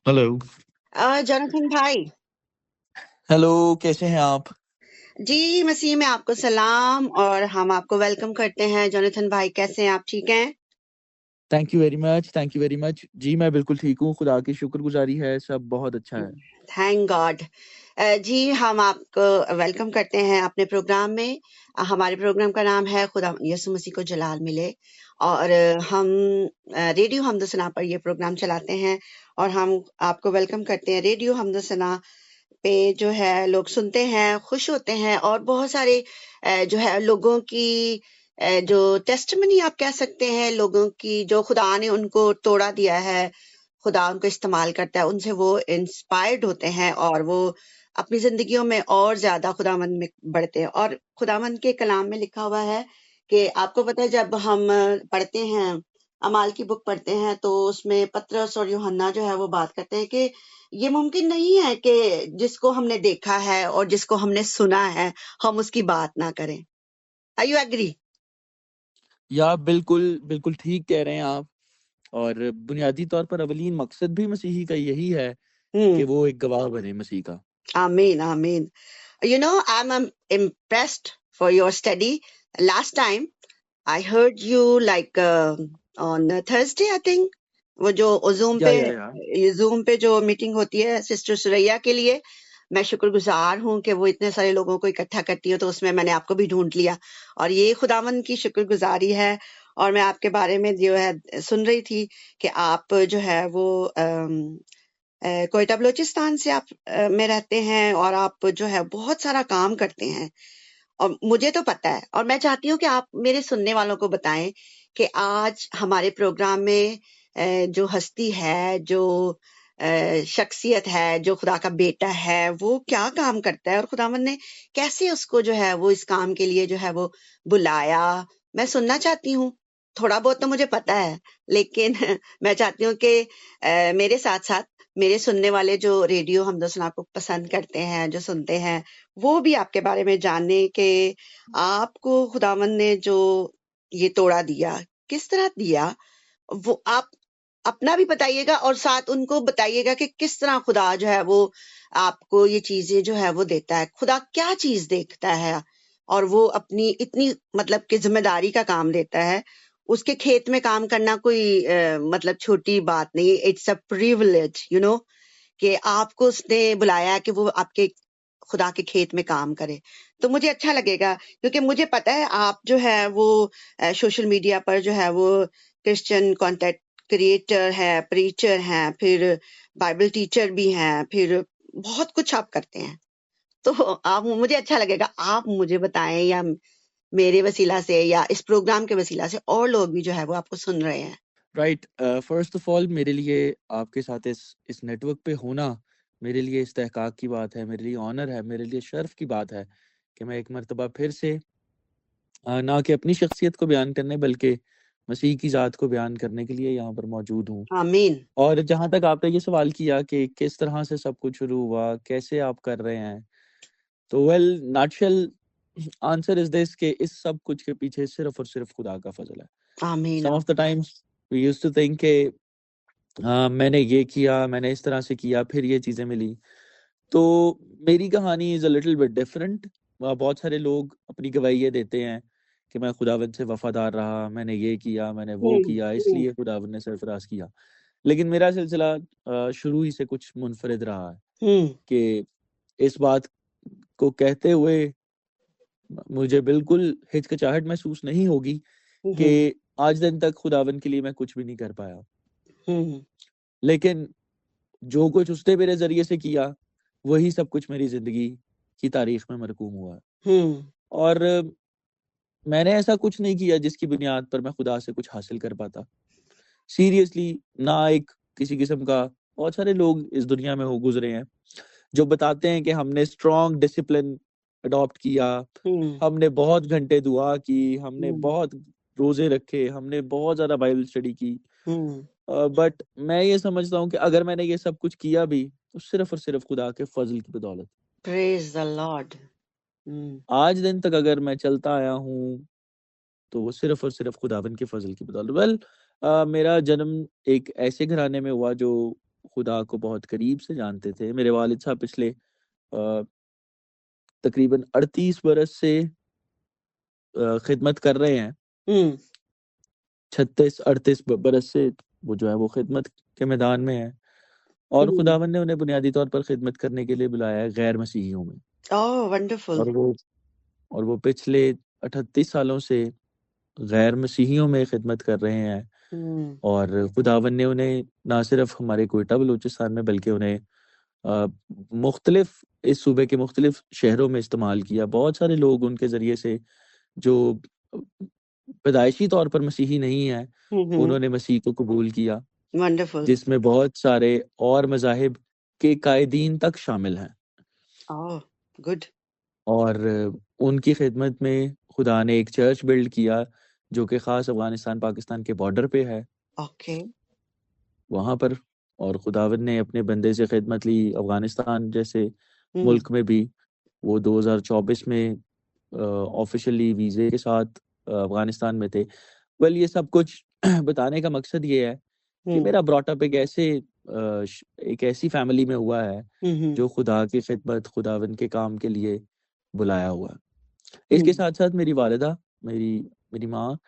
Hello. Jonathan भाई। Hello, कैसे हैं आप? जी मसीह में आपको सलाम और हम आपको वेलकम करते हैं। जोनाथन भाई कैसे हैं आप? ठीक हैं? Thank you very much, thank you very much. जी मैं बिल्कुल ठीक हूँ, खुदा की शुक्रगुजारी है, सब बहुत अच्छा है। Thank God. जी हम आपको वेलकम करते हैं अपने प्रोग्राम में। हमारे प्रोग्राम का नाम है खुदा यीशु मसीह को जलाल मिले और हम रेडियो हमदसना पर ये प्रोग्राम चलाते हैं और हम आपको वेलकम करते हैं। रेडियो हमदसना पे जो है लोग सुनते हैं, खुश होते हैं और बहुत सारे जो है लोगों की जो टेस्टिमनी आप कह सकते हैं, लोगों की जो खुदा ने उनको तोड़ा दिया है, खुदा उनको इस्तेमाल करता है, उनसे वो इंस्पायर्ड होते हैं और वो अपनी जिंदगियों में और ज्यादा खुदावंद में बढ़ते हैं। और खुदावंद के कलाम में लिखा हुआ है कि आपको पता है जब हम पढ़ते हैं, अमाल की बुक पढ़ते हैं, तो उसमें पतरस और यूहन्ना जो है वो बात करते हैं कि ये मुमकिन नहीं है कि जिसको हमने देखा है और जिसको हमने सुना है हम उसकी बात ना करें। Are you agree? या बिल्कुल बिल्कुल ठीक कह रहे हैं आप। और बुनियादी तौर पर अवलीन मकसद भी मसीही का यही है हम्म। कि वो एक गवाह बने मसीह का। आमीन आमीन। You know, I'm impressed for your study. Last time I heard you like on Thursday, I think. वो जो या जूम पे जो मीटिंग होती है सिस्टर सुरैया के लिए, मैं शुक्रगुजार हूँ कि वो इतने सारे लोगों को इकट्ठा करती है, तो उसमें मैंने आपको भी ढूंढ लिया और ये खुदावन की शुक्रगुजारी है। और मैं आपके बारे में जो है सुन रही थी कि आप जो है वो कोयटा बलूचिस्तान से आप में रहते हैं और आप जो है बहुत सारा काम करते हैं और मुझे तो पता है और मैं चाहती हूँ कि आप मेरे सुनने वालों को बताएं कि आज हमारे प्रोग्राम में जो हस्ती है, जो शख्सियत है, जो खुदा का बेटा है, वो क्या काम करता है और खुदावन ने कैसे उसको जो है वो इस काम के लिए जो है वो बुलाया। मैं सुनना चाहती हूँ। थोड़ा बहुत तो मुझे पता है, लेकिन मैं चाहती हूँ कि मेरे साथ साथ मेरे सुनने वाले जो रेडियो हमदोसना को पसंद करते हैं, जो सुनते हैं, वो भी आपके बारे में जाने कि आपको खुदावन ने जो ये तोड़ा दिया, किस तरह दिया, वो आप अपना भी बताइएगा और साथ उनको बताइएगा कि किस तरह खुदा जो है वो आपको ये चीजें जो है वो देता है। खुदा क्या चीज देखता है और वो अपनी इतनी मतलब कि जिम्मेदारी का काम देता है। उसके खेत में काम करना कोई मतलब छोटी बात नहीं। It's a privilege, you know, कि आपको उसने बुलाया कि वो आपके खुदा के खेत में काम करे। तो मुझे अच्छा लगेगा क्योंकि मुझे पता है आप जो है वो सोशल मीडिया पर जो है वो क्रिश्चियन कंटेंट क्रिएटर है, प्रीचर हैं, फिर बाइबल टीचर भी हैं, फिर बहुत कुछ आप करते हैं। तो आप मुझे अच्छा लगेगा आप मुझे बताएं या मेरे वसीला से या इस प्रोग्राम के वसीला से और लोग भी जो है वो आपको सुन रहे हैं। राइट। फर्स्ट ऑफ ऑल मेरे लिए आपके साथ इस नेटवर्क पे होना मेरे लिए इस्तेहकाक की बात है, मेरे लिए ऑनर है, मेरे लिए शर्फ की बात है कि मैं एक मर्तबा फिर से ना कि अपनी शख्सियत को बयान करने बल्कि मसीह की ज़ात को बयान करने के लिए यहाँ पर मौजूद हूँ। आमीन। और जहाँ तक आपने ये सवाल किया कि किस तरह से सब कुछ शुरू हुआ, कैसे आप कर रहे हैं, तो well nutshell answer is this कि इस सब कुछ के पीछे सिर्फ और सिर्फ खुदा का फजल है। आमीन। Some of the times we used to think कि मैंने ये किया, मैंने इस तरह से किया, फिर ये चीज़ें मिली। तो मेरी कहानी is a little bit different. बहुत सारे लोग अपनी गवाही ये देते हैं कि मैं खुदावंद से वफ़ादार रहा, मैंने ये किया, मैंने वो किया, इसलिए खुदावंद ने सरफ़राज़ किया। लेकिन मेरा सिलसिला शुरू ही से कुछ मुनफ़रिद रहा है हम्म। कि इस बात को कहते हुए मुझे बिल्कुल हिचकिचाहट महसूस नहीं होगी कि हम्म। आज दिन तक खुदावंद के लिए मैं कुछ भी नहीं कर पाया। हम्म। लेकिन जो कुछ उसने मेरे ज़रिए से किया, वही सब कुछ मेरी ज़िंदगी की तारीख़ में मरकूम हुआ है। हम्म। और मैंने ऐसा कुछ नहीं किया जिसकी बुनियाद पर मैं खुदा से कुछ हासिल कर पाता। सीरियसली ना एक किसी किस्म का बहुत सारे लोग इस दुनिया में हो गुज़रे हैं, जो बताते हैं कि हमने स्ट्रॉन्ग डिसिप्लिन अडॉप्ट किया, हम्म। हमने बहुत घंटे दुआ की, हमने हम्म। बहुत रोज़े रखे, हमने बहुत ज़्यादा बाइबल स्टडी की। हम्म। बट मैं ये समझता हूँ कि अगर मैंने ये सब कुछ किया भी, तो सिर्फ़ और सिर्फ़ खुदा के फ़ज़ल की बदौलत। Praise the Lord. हम्म। आज दिन तक अगर मैं चलता आया हूँ, तो वो सिर्फ़ और सिर्फ़ खुदावंद के फ़ज़ल की बदौलत। वेल मेरा जन्म एक ऐसे घराने में हुआ जो खुदा को बहुत करीब से जानते थे। मेरे वालिद साहब पिछले तकरीबन 38 बरस से खिदमत कर रहे हैं। हम्म 36-38 बरस से वो जो है वो खिदमत के मैदान में है, और हम्म खुदावन ने उन्हें बुनियादी तौर पर खिदमत करने के लिए बुलाया है गैर मसीहियों में। ओह वंडरफुल। और वो पिछले 38 सालों से गैर मसीहियों में खिदमत कर रहे हैं। हम्म और खुदावन ने उन्हें ना सिर्फ हमारे कोयटा बलूचिस्तान में, बल्कि उन्हें मुख्तलिफ इस सूबे के मुख्तलिफ शहरों में इस्तेमाल किया। बहुत सारे लोग उनके ज़रिए से जो पैदाइशी तौर पर मसीही नहीं है, हम्म उन्होंने मसीह को कबूल किया, वंडरफुल। जिसमें बहुत सारे और मज़ाहिब के कायदीन तक शामिल हैं। Oh good. और उनकी खिदमत में खुदा ने एक चर्च बिल्ड किया जो कि ख़ास अफ़गानिस्तान पाकिस्तान के बॉर्डर पे है, ओके। वहाँ पर। और खुदावंद ने अपने बंदे से खिदमत ली अफ़गानिस्तान जैसे हम्म मुल्क में भी। वो 2024 में ऑफिशियली वीज़े के साथ अफ़गानिस्तान में थे। वेल, ये सब कुछ बताने का मकसद ये है कि हम्म मेरा ब्रॉटअप एक ऐसी फैमिली में हुआ है हम्म जो खुदा की खिदमत, खुदावंद के काम के लिए बुलाया हुआ है। इसके हम्म साथ साथ मेरी वालिदा, मेरी मेरी माँ,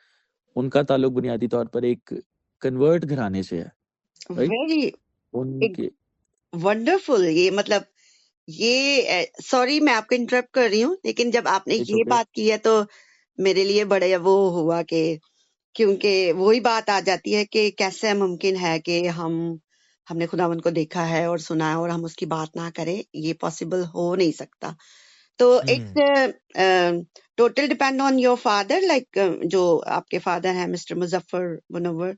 उनका ताल्लुक बुनियादी तौर पर एक कन्वर्ट घराने से है, राइट? वेरी उनके वंडरफुल। ये मतलब ये सॉरी मैं आपको इंटरप्ट कर रही हूँ, लेकिन जब आपने इट्स ये ओके। बात की है तो मेरे लिए बड़े वो हुआ कि क्योंकि वही बात आ जाती है कि कैसे मुमकिन है कि हमने खुदावंद को देखा है और सुना है और हम उसकी बात ना करें। ये पॉसिबल हो नहीं सकता। तो it's total depend on your father, like जो आपके फादर हैं मिस्टर मुजफ्फर मुनव्वर,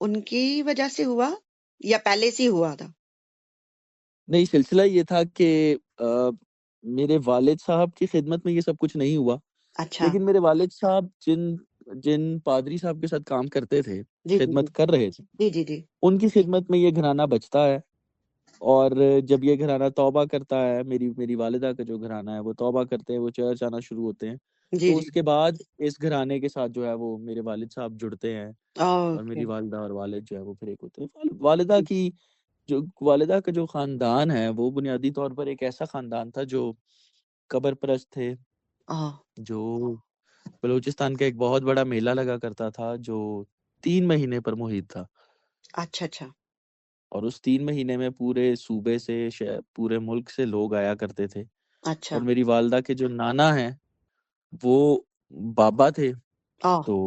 उनकी वजह से हुआ या पहले से ही हुआ था? नहीं, सिलसिला ये था कि मेरे वालिद साहब की खिदमत में ये सब कुछ नहीं हुआ, अच्छा। लेकिन मेरे वालिद साहब जिन जिन पादरी साहब के साथ काम करते थे, जी जी जी खिदमत कर रहे थे, जी जी जी। उनकी खिदमत में ये घराना बचता है। और जब ये घराना तौबा करता है, मेरी मेरी वालिदा का जो घराना है वो तौबा करते हैं, वो चर्च आना शुरू होते हैं, जी तो जी। उसके बाद इस घराने के साथ जो है वो मेरे वालिद साहब जुड़ते हैं। और ओके। मेरी वालिदा और वालिद जो है वो फिर एक होते हैं। वालिदा का जो खानदान है वो बुनियादी तौर पर एक ऐसा खानदान था जो कब्र परस्त थे, ओह। जो बलूचिस्तान का एक बहुत बड़ा मेला लगा करता था जो 3 महीने पर मुहित था। अच्छा अच्छा। और उस 3 महीने में पूरे सूबे से, पूरे मुल्क से लोग आया करते थे। अच्छा। और मेरी वालिदा के जो नाना हैं वो बाबा थे, ओह। तो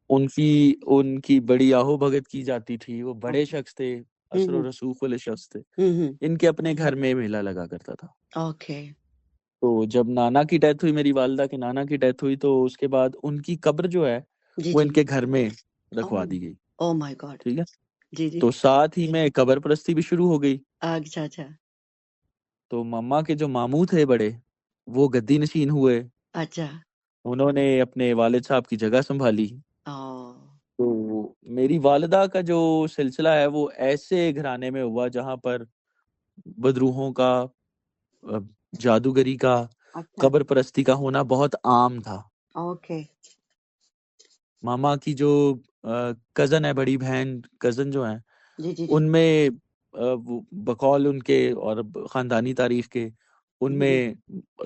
उनकी उनकी बड़ी आहो भगत की जाती थी। वो बड़े शख्स थे, असर हम्म और रसूख वाले शख्स थे। हम्म। इनके अपने घर में मेला लगा करता था। ओके। तो जब नाना की डेथ हुई, मेरी वालिदा के नाना की डेथ हुई, तो उसके बाद उनकी कब्र जो है जी वो जी। इनके घर में रखवा ओह। दी गई। Oh my God. ठीक है। जी जी। तो साथ ही में कब्र परस्ती भी शुरू हो गई। अच्छा अच्छा। तो मम्मा के जो मामू थे बड़े, वो गद्दी नशीन हुए। अच्छा। उन्होंने अपने वालिद साहब की जगह संभाली। ओह। तो मेरी वालिदा का जो सिलसिला है वो ऐसे घराने में हुआ जहां पर बदरूहों का, अ, जादूगरी का, अच्छा। कब्र परस्ती का होना बहुत आम था। ओके। मामा की जो कजन है, बड़ी बहन कजन जो है, जी जी जी उनमें वो बकौल उनके और खानदानी तारीख के, जी उनमें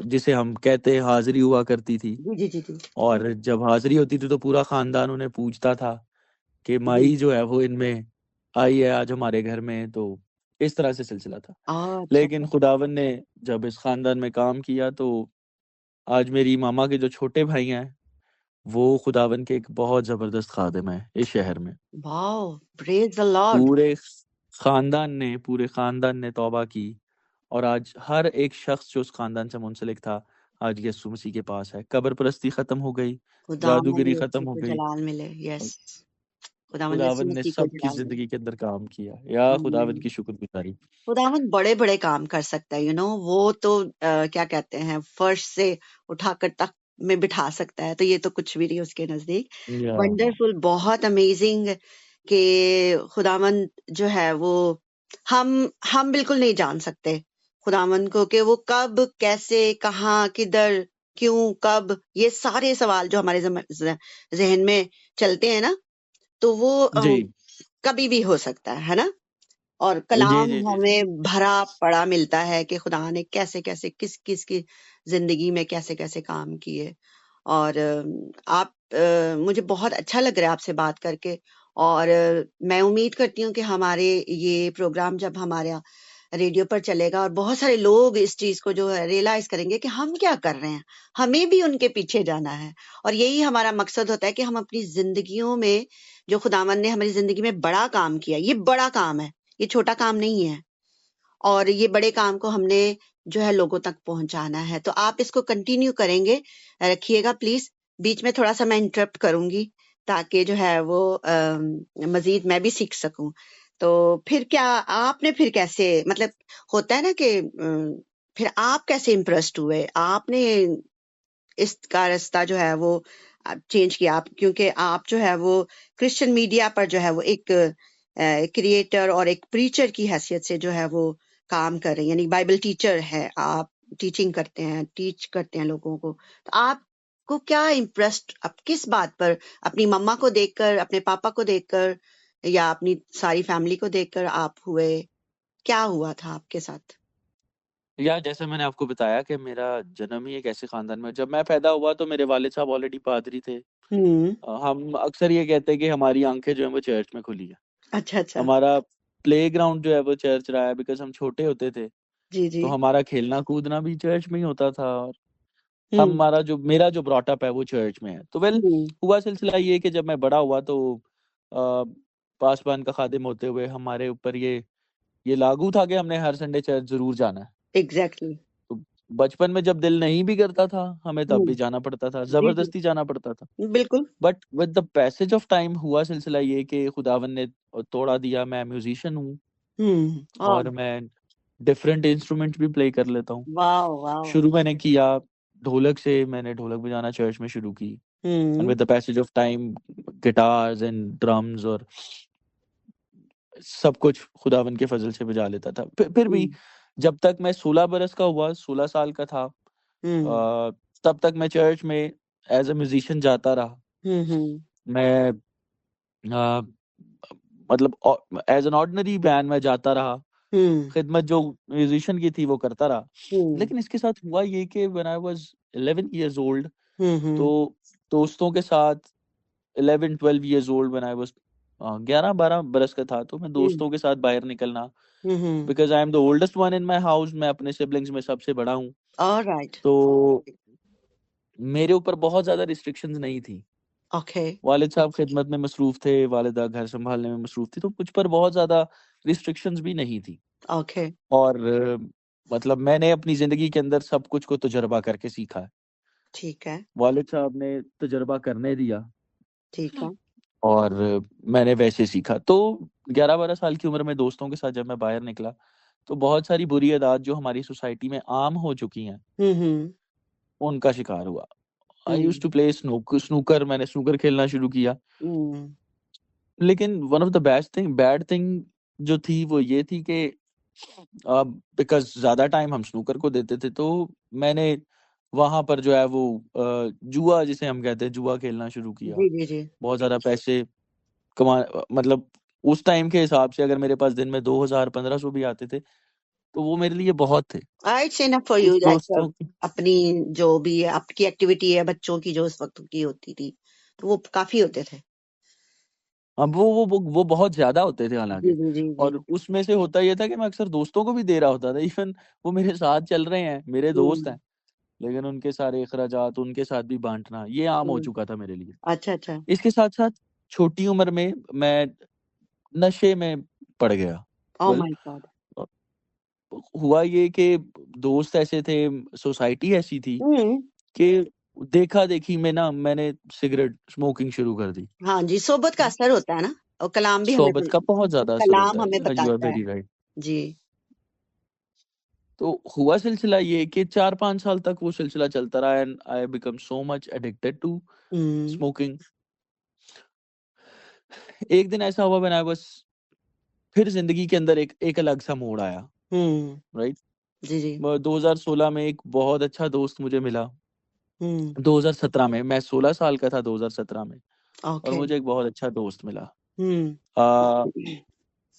जिसे हम कहते हैं हाजिरी हुआ करती थी। जी जी जी जी और जब हाजिरी होती थी तो पूरा खानदान उन्हें पूछता था कि जी। माई जो है वो इनमें आई है आज हमारे घर में। तो इस तरह से सिलसिला था। अच्छा लेकिन अच्छा। खुदावन ने जब इस खानदान में काम किया, तो आज मेरी मामा के जो छोटे भाई हैं वो खुदावन के एक बहुत जबरदस्त खादिम है इस शहर में। Wow, praise the Lord. पूरे खानदान ने तौबा की। और आज हर एक शख्स जो उस खानदान से मुंसलिक था, आज यीशु मसीह के पास है। कब्र परस्ती खत्म हो गई, खुदावंद जादूगरी खत्म यीशु हो को गई, जलाल मिले। यस, और खुदावंद यीशु खुदावन ने मसीह को सबकी जलाल मिले। जिंदगी के अंदर काम किया। या खुदावन हम्म। की शुक्रगुजारी। खुदावंद बड़े बड़े काम कर सकता है, वो तो क्या कहते हैं, फर्श से उठाकर तक में बिठा सकता है, तो ये तो कुछ भी नहीं उसके नजदीक। या वंडरफुल, बहुत अमेजिंग कि खुदावंद जो है वो हम बिल्कुल नहीं जान सकते खुदावंद को कि वो कब, कैसे, कहाँ, किधर, क्यों, कब, ये सारे सवाल जो हमारे जहन में चलते हैं ना, तो वो जी। कभी भी हो सकता है ना। और जी कलाम जी जी जी हमें भरा पड़ा मिलता है कि खुदा ने कैसे कैसे किस किस की जिंदगी में कैसे कैसे काम किए। और मुझे बहुत अच्छा लग रहा है आपसे बात करके। और मैं उम्मीद करती हूँ कि हमारे ये प्रोग्राम जब हमारे रेडियो पर चलेगा और बहुत सारे लोग इस चीज को जो है रियलाइज करेंगे कि हम क्या कर रहे हैं, हमें भी उनके पीछे जाना है। और यही हमारा मकसद होता है कि हम अपनी जिंदगियों में जो खुदावन ने हमारी जिंदगी में बड़ा काम किया, ये बड़ा काम है, ये छोटा काम नहीं है। और ये बड़े काम को हमने जो है लोगों तक पहुंचाना है। तो आप इसको कंटिन्यू करेंगे, रखिएगा प्लीज। बीच में थोड़ा सा मैं इंटरप्ट करूंगी ताकि जो है वो मजीद मैं भी सीख सकूं। तो फिर क्या आपने फिर कैसे, मतलब होता है ना कि फिर आप कैसे इम्प्रेस्ड हुए, आपने इसका रास्ता जो है वो चेंज किया आप, क्योंकि आप जो है वो क्रिश्चियन मीडिया पर जो है वो एक क्रिएटर और एक प्रीचर की हैसियत से जो है वो काम कर रहे हैं, यानी बाइबल टीचर है आप, टीचिंग करते हैं, टीच करते हैं लोगों को। तो आपको क्या इम्प्रेस्ड, आप किस बात पर, अपनी मम्मा को देखकर, अपने पापा को देखकर, या अपनी सारी फैमिली को देखकर आप हुए, क्या हुआ था आपके साथ? या जैसे मैंने आपको बताया कि मेरा जन्म ही एक ऐसे खानदान में, जब मैं पैदा हुआ तो मेरे वालिद साहब ऑलरेडी पादरी थे। हम्म। हम अक्सर ये कहते हैं कि हमारी आंखें जो है वो चर्च में खुली है। अच्छा अच्छा। हमारा प्ले ग्राउंड जो है वो चर्च रहा है, बिकॉज हम छोटे होते थे जी जी। तो हमारा खेलना कूदना भी चर्च में ही होता था। और हम्म हमारा जो मेरा जो ब्रॉटअप है वो चर्च में है। तो वेल, हम्म हुआ सिलसिला ये कि जब मैं बड़ा हुआ तो पासबान का खादिम होते हुए हमारे ऊपर ये लागू था कि हमने हर संडे चर्च जरूर जाना है। एग्जैक्टली। तो बचपन में जब दिल नहीं भी करता था हमें तब भी हम्म। जाना पड़ता था, जी जी। जबरदस्ती जाना पड़ता था। बिल्कुल। But with the passage of time हुआ सिलसिला ये कि खुदावन ने तोड़ा दिया। मैं म्यूजिशियन हूँ और और मैं डिफरेंट इंस्ट्रूमेंट भी प्ले कर लेता हूँ। वाह वाह। शुरू मैंने किया ढोलक से, मैंने ढोलक बजाना चर्च में शुरू की। And hmm with the passage of time guitars and drums और सब कुछ खुदावन के फजल से बजा लेता था। फिर भी हम्म जब तक मैं 16 बरस का हुआ, 16 साल का था, हम्म तब तक मैं चर्च में एज अ म्यूजिशियन जाता रहा। हम्म मैं अ, मतलब एज एन ऑर्डिनरी बैंड में जाता रहा। हम्म खिदमत जो म्यूजिशियन की थी वो करता रहा। हम्म लेकिन इसके साथ हुआ ये कि when I was 11 years old, तो हम्म दोस्तों के साथ 11-12 years old when I was 11-12 बरस का था, तो मैं दोस्तों के साथ बाहर निकलना, hmm. Because I am the oldest one in my house, मैं अपने सिबलिंग्स में सबसे बड़ा हूँ। ऑलराइट। तो मेरे ऊपर बहुत ज्यादा रिस्ट्रिक्शंस नहीं थी। ओके। वालिद साहब खिदमत में मसरूफ थे, वालिदा घर संभालने में मसरूफ थी, तो मुझ पर बहुत ज्यादा रिस्ट्रिक्शंस भी नहीं थी। ओके। और मतलब मैंने अपनी जिंदगी के अंदर सब कुछ को तजर्बा करके सीखा है। ठीक है। वालिद साहब ने तजर्बा करने दिया ठीक है। और मैंने वैसे सीखा। तो 11-12 साल की उम्र में दोस्तों के साथ जब मैं बाहर निकला तो बहुत सारी बुरी आदत जो हमारी सोसाइटी में आम हो चुकी हैं हम्म उनका शिकार हुआ। I used hmm to play snooker, मैंने स्नूकर खेलना शुरू किया। हम्म लेकिन one of the bad thing जो थी वो ये थी कि बिकॉज ज्यादा टाइम हम स्नूकर को देते थे, तो मैंने वहां पर जो है वो जुआ, जिसे हम कहते हैं, जुआ खेलना शुरू किया। जी जी जी। बहुत ज्यादा पैसे कमा, मतलब उस टाइम के हिसाब से अगर मेरे पास दिन में 2000-1500 भी आते थे तो वो मेरे लिए बहुत थे। इट्स इनफ फॉर यू, कुछ लाइक दोस्तों अपनी जो भी आपकी एक्टिविटी है बच्चों की जो उस वक्त की होती थी, तो वो काफी होते थे। अब वो बहुत ज्यादा होते थे जी हालांकि। जी जी जी। और उसमें से होता ये था कि मैं अक्सर दोस्तों को भी दे रहा होता था। इवन वो मेरे साथ चल रहे हैं, मेरे दोस्त हम्म हैं, लेकिन उनके सारे अखराजात उनके साथ भी बांटना ये आम हो हम्म। चुका था मेरे लिए। अच्छा अच्छा। इसके साथ साथ छोटी उम्र में मैं नशे में पड़ गया। ओ वेल, माय गॉड। हुआ ये कि दोस्त ऐसे थे, सोसाइटी ऐसी थी हम्म। कि देखा देखी में ना मैंने सिगरेट स्मोकिंग शुरू कर दी। हाँ जी, सोबत का असर होता है ना, और कलाम भी हमें सोबत का बहुत ज्यादा असर होता कलाम हमें है। यू आर बताता है। Very right. जी। तो हुआ सिलसिला ये कि 4-5 साल तक वो सिलसिला चलता रहा and I become so much addicted to hmm smoking. एक दिन ऐसा हुआ व्हेन आई वाज, फिर जिंदगी के अंदर एक अलग सा मोड़ आया। हम्म। राइट। जी जी। 2016 में एक बहुत अच्छा दोस्त मुझे मिला। हम्म। 2017 में मैं 16 साल का था, 2017 में, और ओके। मुझे एक बहुत अच्छा दोस्त मिला। हम्म आ,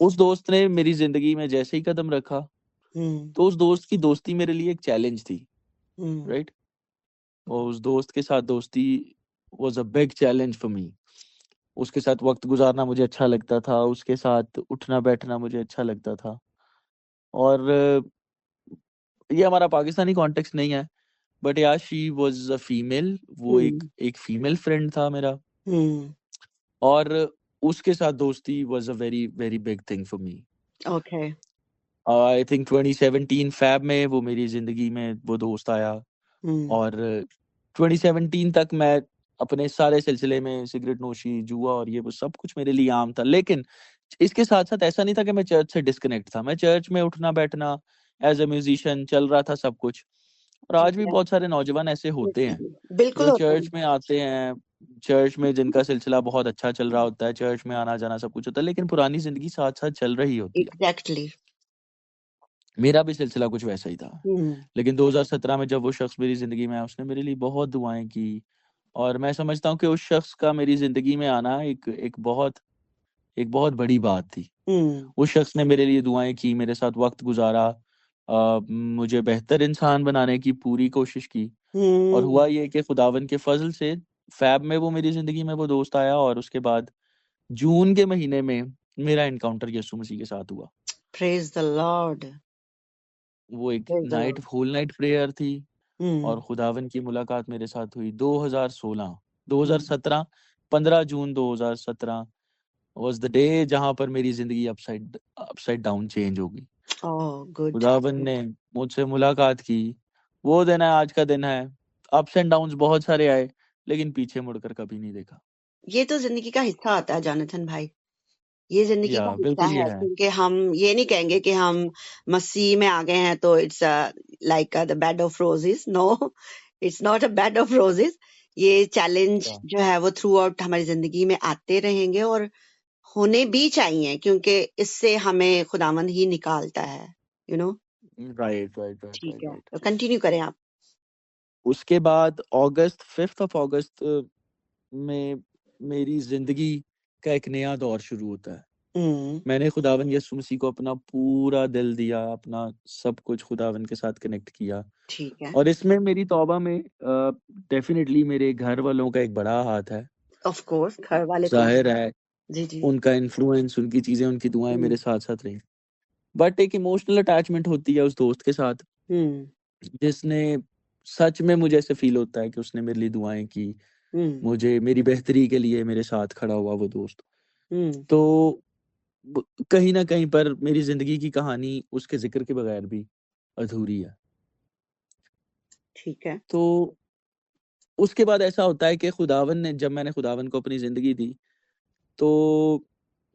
उस दोस्त ने मेरी जिंदगी में जैसे ही कदम रखा, तो उस दोस्त की दोस्ती मेरे लिए एक चैलेंज थी, राइट। और उस दोस्त के साथ दोस्ती was a big challenge for me. उसके साथ वक्त गुजारना मुझे अच्छा लगता था, उसके साथ उठना बैठना मुझे अच्छा लगता था। और ये हमारा पाकिस्तानी कॉन्टेक्स्ट नहीं है, बट या शी वॉज अ फीमेल, वो एक फीमेल फ्रेंड था मेरा। और उसके साथ दोस्ती was a very very big thing for me. Okay. I think 2017 Feb में वो मेरी जिंदगी में वो दोस्त आया। और 2017 तक मैं अपने सारे सिलसिले में सिगरेट नोशी, जुआ और ये वो सब कुछ मेरे लिए आम था। लेकिन इसके साथ साथ ऐसा नहीं था कि मैं चर्च से डिस्कनेक्ट था। मैं चर्च में उठना बैठना, एज ए म्यूजिशियन चल रहा था सब कुछ। और ठीक आज भी है। बहुत सारे नौजवान ऐसे होते हैं बिल्कुल जो होता है। चर्च में आते हैं, चर्च में जिनका सिलसिला बहुत अच्छा चल रहा होता है, चर्च में आना जाना सब कुछ होता है, लेकिन पुरानी जिंदगी साथ साथ चल रही होती है। एग्जैक्टली। मेरा भी सिलसिला कुछ वैसा ही था। लेकिन 2017 में जब वो शख्स मेरी जिंदगी में आया, उसने मेरे लिए बहुत दुआएं की। और मैं समझता हूँ कि उस शख्स का मेरी जिंदगी में आना एक बहुत बड़ी बात थी। उस शख्स ने मेरे लिए दुआएं की, मेरे साथ वक्त गुजारा, मुझे बेहतर इंसान बनाने की पूरी कोशिश की। और हुआ ये कि खुदावन के फजल से फैब में वो मेरी जिंदगी में वो दोस्त आया, और उसके बाद जून के महीने में मेरा इनकाउंटर यीशु मसीह के साथ हुआ। Praise the lord. वो एक praise the night, lord. Whole night prayer थी, और खुदावन की मुलाकात मेरे साथ हुई 2017 15 जून 2017 वाज द डे जहां पर मेरी जिंदगी अपसाइड डाउन चेंज हो गई। Oh good. खुदावन ने मुझसे मुलाकात की। वो दिन है, आज का दिन है। अप्स एंड डाउन्स बहुत सारे आए, लेकिन पीछे मुड़कर कभी नहीं देखा। ये तो जिंदगी का हिस्सा होता है जोनाथन भाई, ये जिंदगी का हिस्सा बिल्कुल ये है, है। क्योंकि हम ये नहीं कहेंगे कि हम मसीह में आ गए हैं तो it's like the bed of roses. No, it's not a bed of roses. ये चैलेंज या जो है वो थ्रू आउट हमारी जिंदगी में आते रहेंगे और होने भी चाहिए, क्योंकि इससे हमें खुदावंद ही निकालता है, you know. Right right right ठीक राइट है, राइट। तो कंटिन्यू करें आप। उसके बाद 5 अगस्त में मेरी जिंदगी का एक नया दौर शुरू होता है। मैंने खुदावन यीशु मसीह को अपना पूरा दिल दिया, अपना सब कुछ खुदावन के साथ कनेक्ट किया। ठीक है। और इसमें मेरी तौबा में डेफिनेटली मेरे घर वालों का एक बड़ा हाथ है। ऑफ कोर्स, घर वाले तो जाहिर है जी जी। उनका इन्फ्लुएंस, उनकी चीजें, उनकी दुआएं मेरे साथ साथ रही। बट एक इमोशनल अटैचमेंट होती है उस दोस्त के साथ, जिसने सच में, मुझे ऐसे फील होता है कि उसने मेरे लिए दुआएं की, मुझे मेरी बेहतरी के लिए मेरे साथ खड़ा हुआ वो दोस्त। तो कहीं ना कहीं पर मेरी जिंदगी की कहानी उसके जिक्र के बगैर भी अधूरी है। ठीक है। तो उसके बाद ऐसा होता है कि खुदावन ने, जब मैंने खुदावन को अपनी जिंदगी दी, तो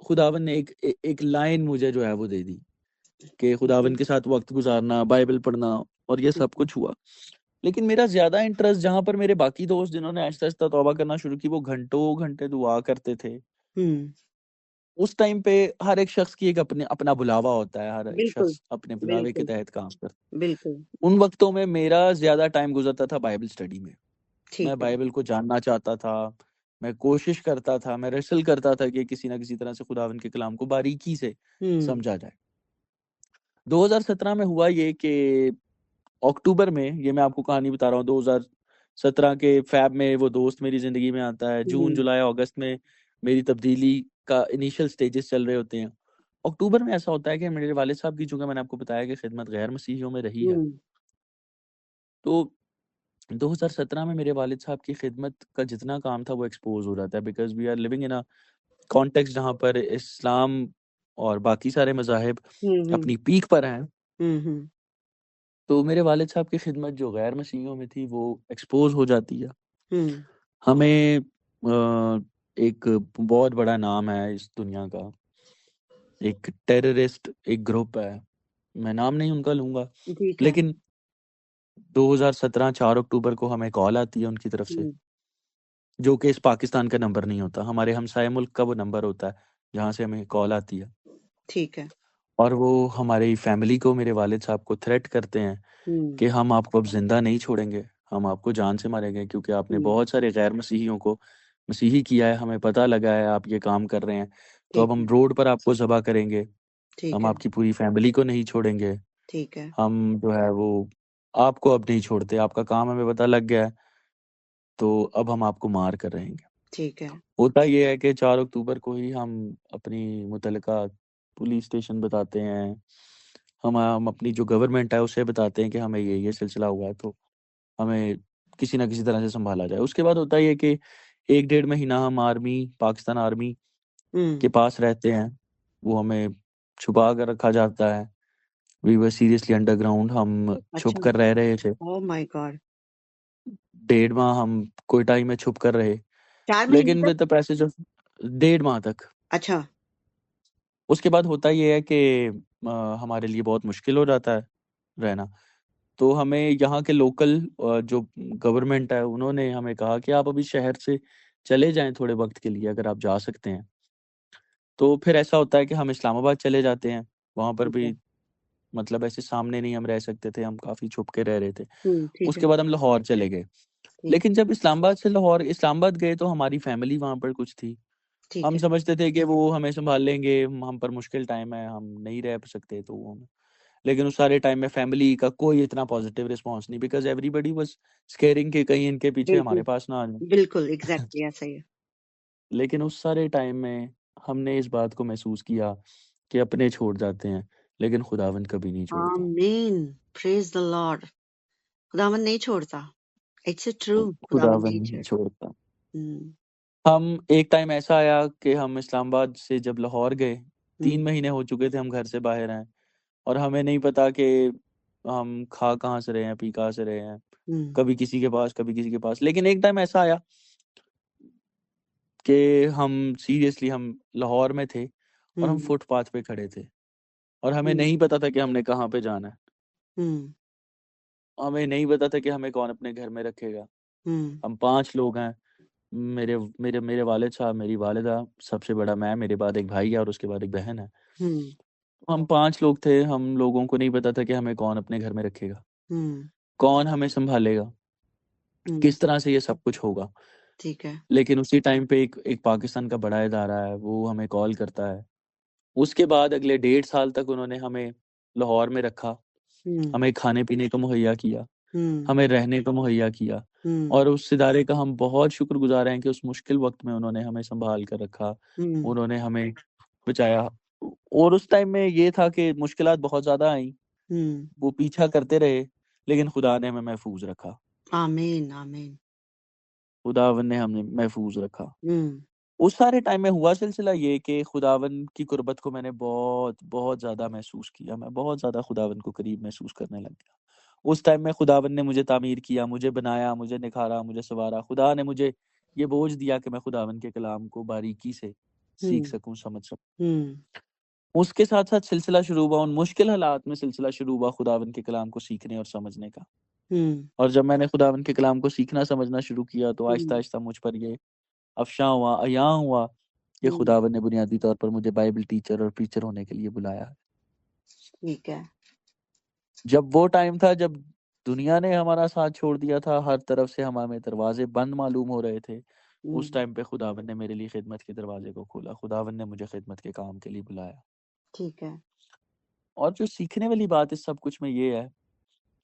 खुदावन ने एक लाइन मुझे जो है वो दे दी कि खुदावन के साथ वक्त गुजारना, बाइबल पढ़ना, और ये सब कुछ हुआ। लेकिन मेरा ज्यादा इंटरेस्ट, जहां पर मेरे बाकी दोस्त जिन्होंने आहिस्ता आहिस्ता तौबा करना शुरू की, वो घंटों घंटे दुआ करते थे। उस टाइम पे हर एक शख्स की एक अपना बुलावा होता है, हर एक बिल्कुल शख्स अपने बुलावे के बिल्कुल तहत काम करता है। बिल्कुल। उन वक्तों में मेरा ज्यादा टाइम गुजरता था बाइबल स्टडी में। मैं ठीक है। बाइबल को जानना चाहता था, मैं कोशिश करता था, मैं रेसल करता था कि किसी ना किसी तरह से खुदावन के कलाम को बारीकी से समझा जाए। 2017 में हुआ ये कि अक्टूबर में, ये मैं आपको कहानी बता रहा हूँ, 2017 के फैब में वो दोस्त मेरी जिंदगी में आता है। जून जुलाई अगस्त में मेरी तब्दीली का इनिशियल स्टेजेस चल रहे होते हैं। अक्टूबर में ऐसा होता है कि मेरे वालिद साहब की, चूंकि मैंने आपको बताया कि खिदमत गैर मसीहियों में रही है, तो 2017 में मेरे वालिद साहब की खिदमत का जितना काम था वो एक्सपोज हो रहा था, because we are living in a context जहाँ पर इस्लाम और बाकी सारे मजाहिब अपनी पीक पर हैं। तो मेरे वालिद साहब की खिदमत जो गैर मसीहियों में थी वो एक्सपोज हो जाती है। हमें एक बहुत बड़ा नाम है इस दुनिया का, एक टेररिस्ट एक ग्रुप है, मैं नाम नहीं उनका लूंगा, ठीक है। लेकिन 2017 4 अक्टूबर को हमें कॉल आती है उनकी तरफ से, जो कि इस पाकिस्तान का नंबर नहीं होता, हमारे हमसाए मुल्क का वो नंबर होता है जहाँ से हमें कॉल आती है। ठीक है। और वो हमारी फैमिली को, मेरे वालिद साहब को थ्रेट करते हैं कि हम आपको अब जिंदा नहीं छोड़ेंगे, हम आपको जान से मारेंगे, क्योंकि आपने बहुत सारे गैर मसीहियों को मसीही किया है, हमें पता लगा है आप ये काम कर रहे हैं। तो ठीक अब हम है, रोड पर आपको ज़बह करेंगे, ठीक हम है, आपकी पूरी फैमिली को नहीं छोड़ेंगे, ठीक है, हम जो है वो आपको अब नहीं छोड़ते, आपका काम हमें पता लग गया है, तो अब हम आपको मार कर रहेंगे। ठीक है। होता ये है कि 4 अक्टूबर को ही हम अपनी मुतल्लिका पुलिस स्टेशन बताते हैं, हम अपनी जो गवर्नमेंट है उसे बताते हैं कि हमें ये सिलसिला हुआ है, तो हमें किसी न किसी तरह से सँभाला जाए। उसके बाद होता ये है कि 1 डेढ़ महीना हम पाकिस्तान आर्मी हुँ, के पास रहते हैं, वो हमें छुपा कर रखा जाता है। वी वर सीरियसली अंडरग्राउंड, हम छुप अच्छा। कर रह रहे थे। Oh my God! 1.5 माह हम कोयटा में छुप कर रहे, 4 महीने लेकिन तक? विद द पैसेज ऑफ 1.5 माह तक। अच्छा। उसके बाद होता ये है कि हमारे लिए बहुत मुश्किल हो जाता है रहना। तो हमें यहाँ के लोकल जो गवर्नमेंट है उन्होंने हमें कहा कि आप अभी शहर से चले जाएँ थोड़े वक़्त के लिए, अगर आप जा सकते हैं। तो फिर ऐसा होता है कि हम इस्लामाबाद चले जाते हैं, वहाँ पर ठीक है। भी मतलब ऐसे सामने नहीं हम रह सकते थे, हम काफ़ी छुप के रह रहे थे। ठीक है, उसके बाद हम लाहौर चले गए। ठीक लेकिन जब इस्लामाबाद गए तो हमारी फैमिली वहाँ पर कुछ थी। ठीक हम है। समझते थे कि वो हमें सँभाल लेंगे, हम पर मुश्किल टाइम है, हम नहीं रह सकते, तो वो लेकिन उस सारे टाइम में फैमिली का कोई इतना पॉज़िटिव रिस्पॉन्स नहीं, बिकॉज़ एवरीबॉडी वाज़ स्केयरिंग कि कहीं इनके पीछे बिल्कुल, हमारे पास ना आ जाएँ। बिल्कुल, एग्ज़ैक्टली ऐसा ही है। लेकिन उस सारे टाइम में हमने इस बात को महसूस किया कि अपने छोड़ जाते हैं, लेकिन खुदावंद कभी नहीं छोड़ता। आमीन, प्रेज़ द लॉर्ड। खुदावंद नहीं छोड़ता। इट्स अ ट्रू, खुदावंद नहीं खुदावंद नहीं छोड़ता। छोड़ता। हुँ, हम एक टाइम ऐसा आया कि हम इस्लामाबाद से जब लाहौर गए, 3 हुँ, महीने हो चुके थे हम घर से बाहर हैं और हमें नहीं पता कि हम खा कहाँ से रहे हैं, पी कहाँ से रहे हैं। हुँ, कभी किसी के पास, कभी किसी के पास। लेकिन एक टाइम ऐसा आया कि हम लाहौर में थे और हम हुँ, फुटपाथ पे खड़े थे और हमें हुँ, नहीं पता था कि हमने कहाँ पे जाना है। हुँ, हमें नहीं पता था कि हमें कौन अपने घर में रखेगा। हुँ, हम 5 लोग हैं। मेरे मेरे मेरे वालिद साहब, मेरी वालिदा, सबसे बड़ा मैं, मेरे बाद एक भाई है और उसके बाद एक बहन है। हुँ, हम 5 लोग थे, हम लोगों को नहीं पता था कि हमें कौन अपने घर में रखेगा, हुँ, कौन हमें सँभालेगा, हुँ, किस तरह से ये सब कुछ होगा। ठीक है। लेकिन उसी टाइम पे एक एक पाकिस्तान का बड़ा इदारा है, वो हमें कॉल करता है। उसके बाद अगले 1.5 साल तक उन्होंने हमें लाहौर में रखा, हुँ, हमें खाने-पीने को मुहैया किया, हुँ, हमें रहने को मुहैया किया हुँ, और उस इदारे का हम बहुत शुक्रगुज़ार हैं कि उस मुश्किल वक़्त में उन्होंने हमें सँभाल कर रखा, हुँ, उन्होंने हमें बचाया। और उस टाइम में ये था कि मुश्किलात बहुत ज़्यादा आईं, हुँ, वो पीछा करते रहे, लेकिन खुदा ने हमें महफ़ूज़ रखा। आमीन, आमीन। खुदावंद ने हमें महफ़ूज़ रखा। हुँ, उस सारे टाइम में हुआ सिलसिला ये कि खुदावंद की कुर्बत को मैंने बहुत, बहुत ज़्यादा महसूस किया। मैं बहुत ज़्यादा खुदावंद को करीब महसूस करने लग गया। उस टाइम में खुदावंद ने मुझे तामीर किया, मुझे बनाया, मुझे निखारा, मुझे सँवारा। खुदा ने मुझे ये बोझ दिया कि मैं खुदावंद के कलाम को बारीकी से सीख हुँ, सकूँ, समझ सकूँ। हुँ, उसके साथ-साथ सिलसिला शुरू हुआ, उन मुश्किल हालात में सिलसिला शुरू हुआ खुदावंद के कलाम को सीखने और समझने का। हुँ, और जब मैंने खुदावंद के कलाम को सीखना समझना शुरू किया, तो हुँ, आहिस्ता-आहिस्ता मुझ पर ये अफ़शां हुआ, अयां हुआ कि हुँ, खुदावंद ने बुनियादी तौर पर मुझे बाइबल टीचर और प्रीचर होने के लिए बुलाया है। ठीक है। जब वो टाइम था जब दुनिया ने हमारा साथ छोड़ दिया था, हर तरफ से हमें दरवाज़े बंद मालूम हो रहे थे, उस हुँ, टाइम पे खुदावंद ने मेरे लिए खिदमत के दरवाज़े को खोला। खुदावंद ने मुझे खिदमत के काम के लिए बुलाया। ठीक है। और जो सीखने वाली बात इस सब कुछ में ये है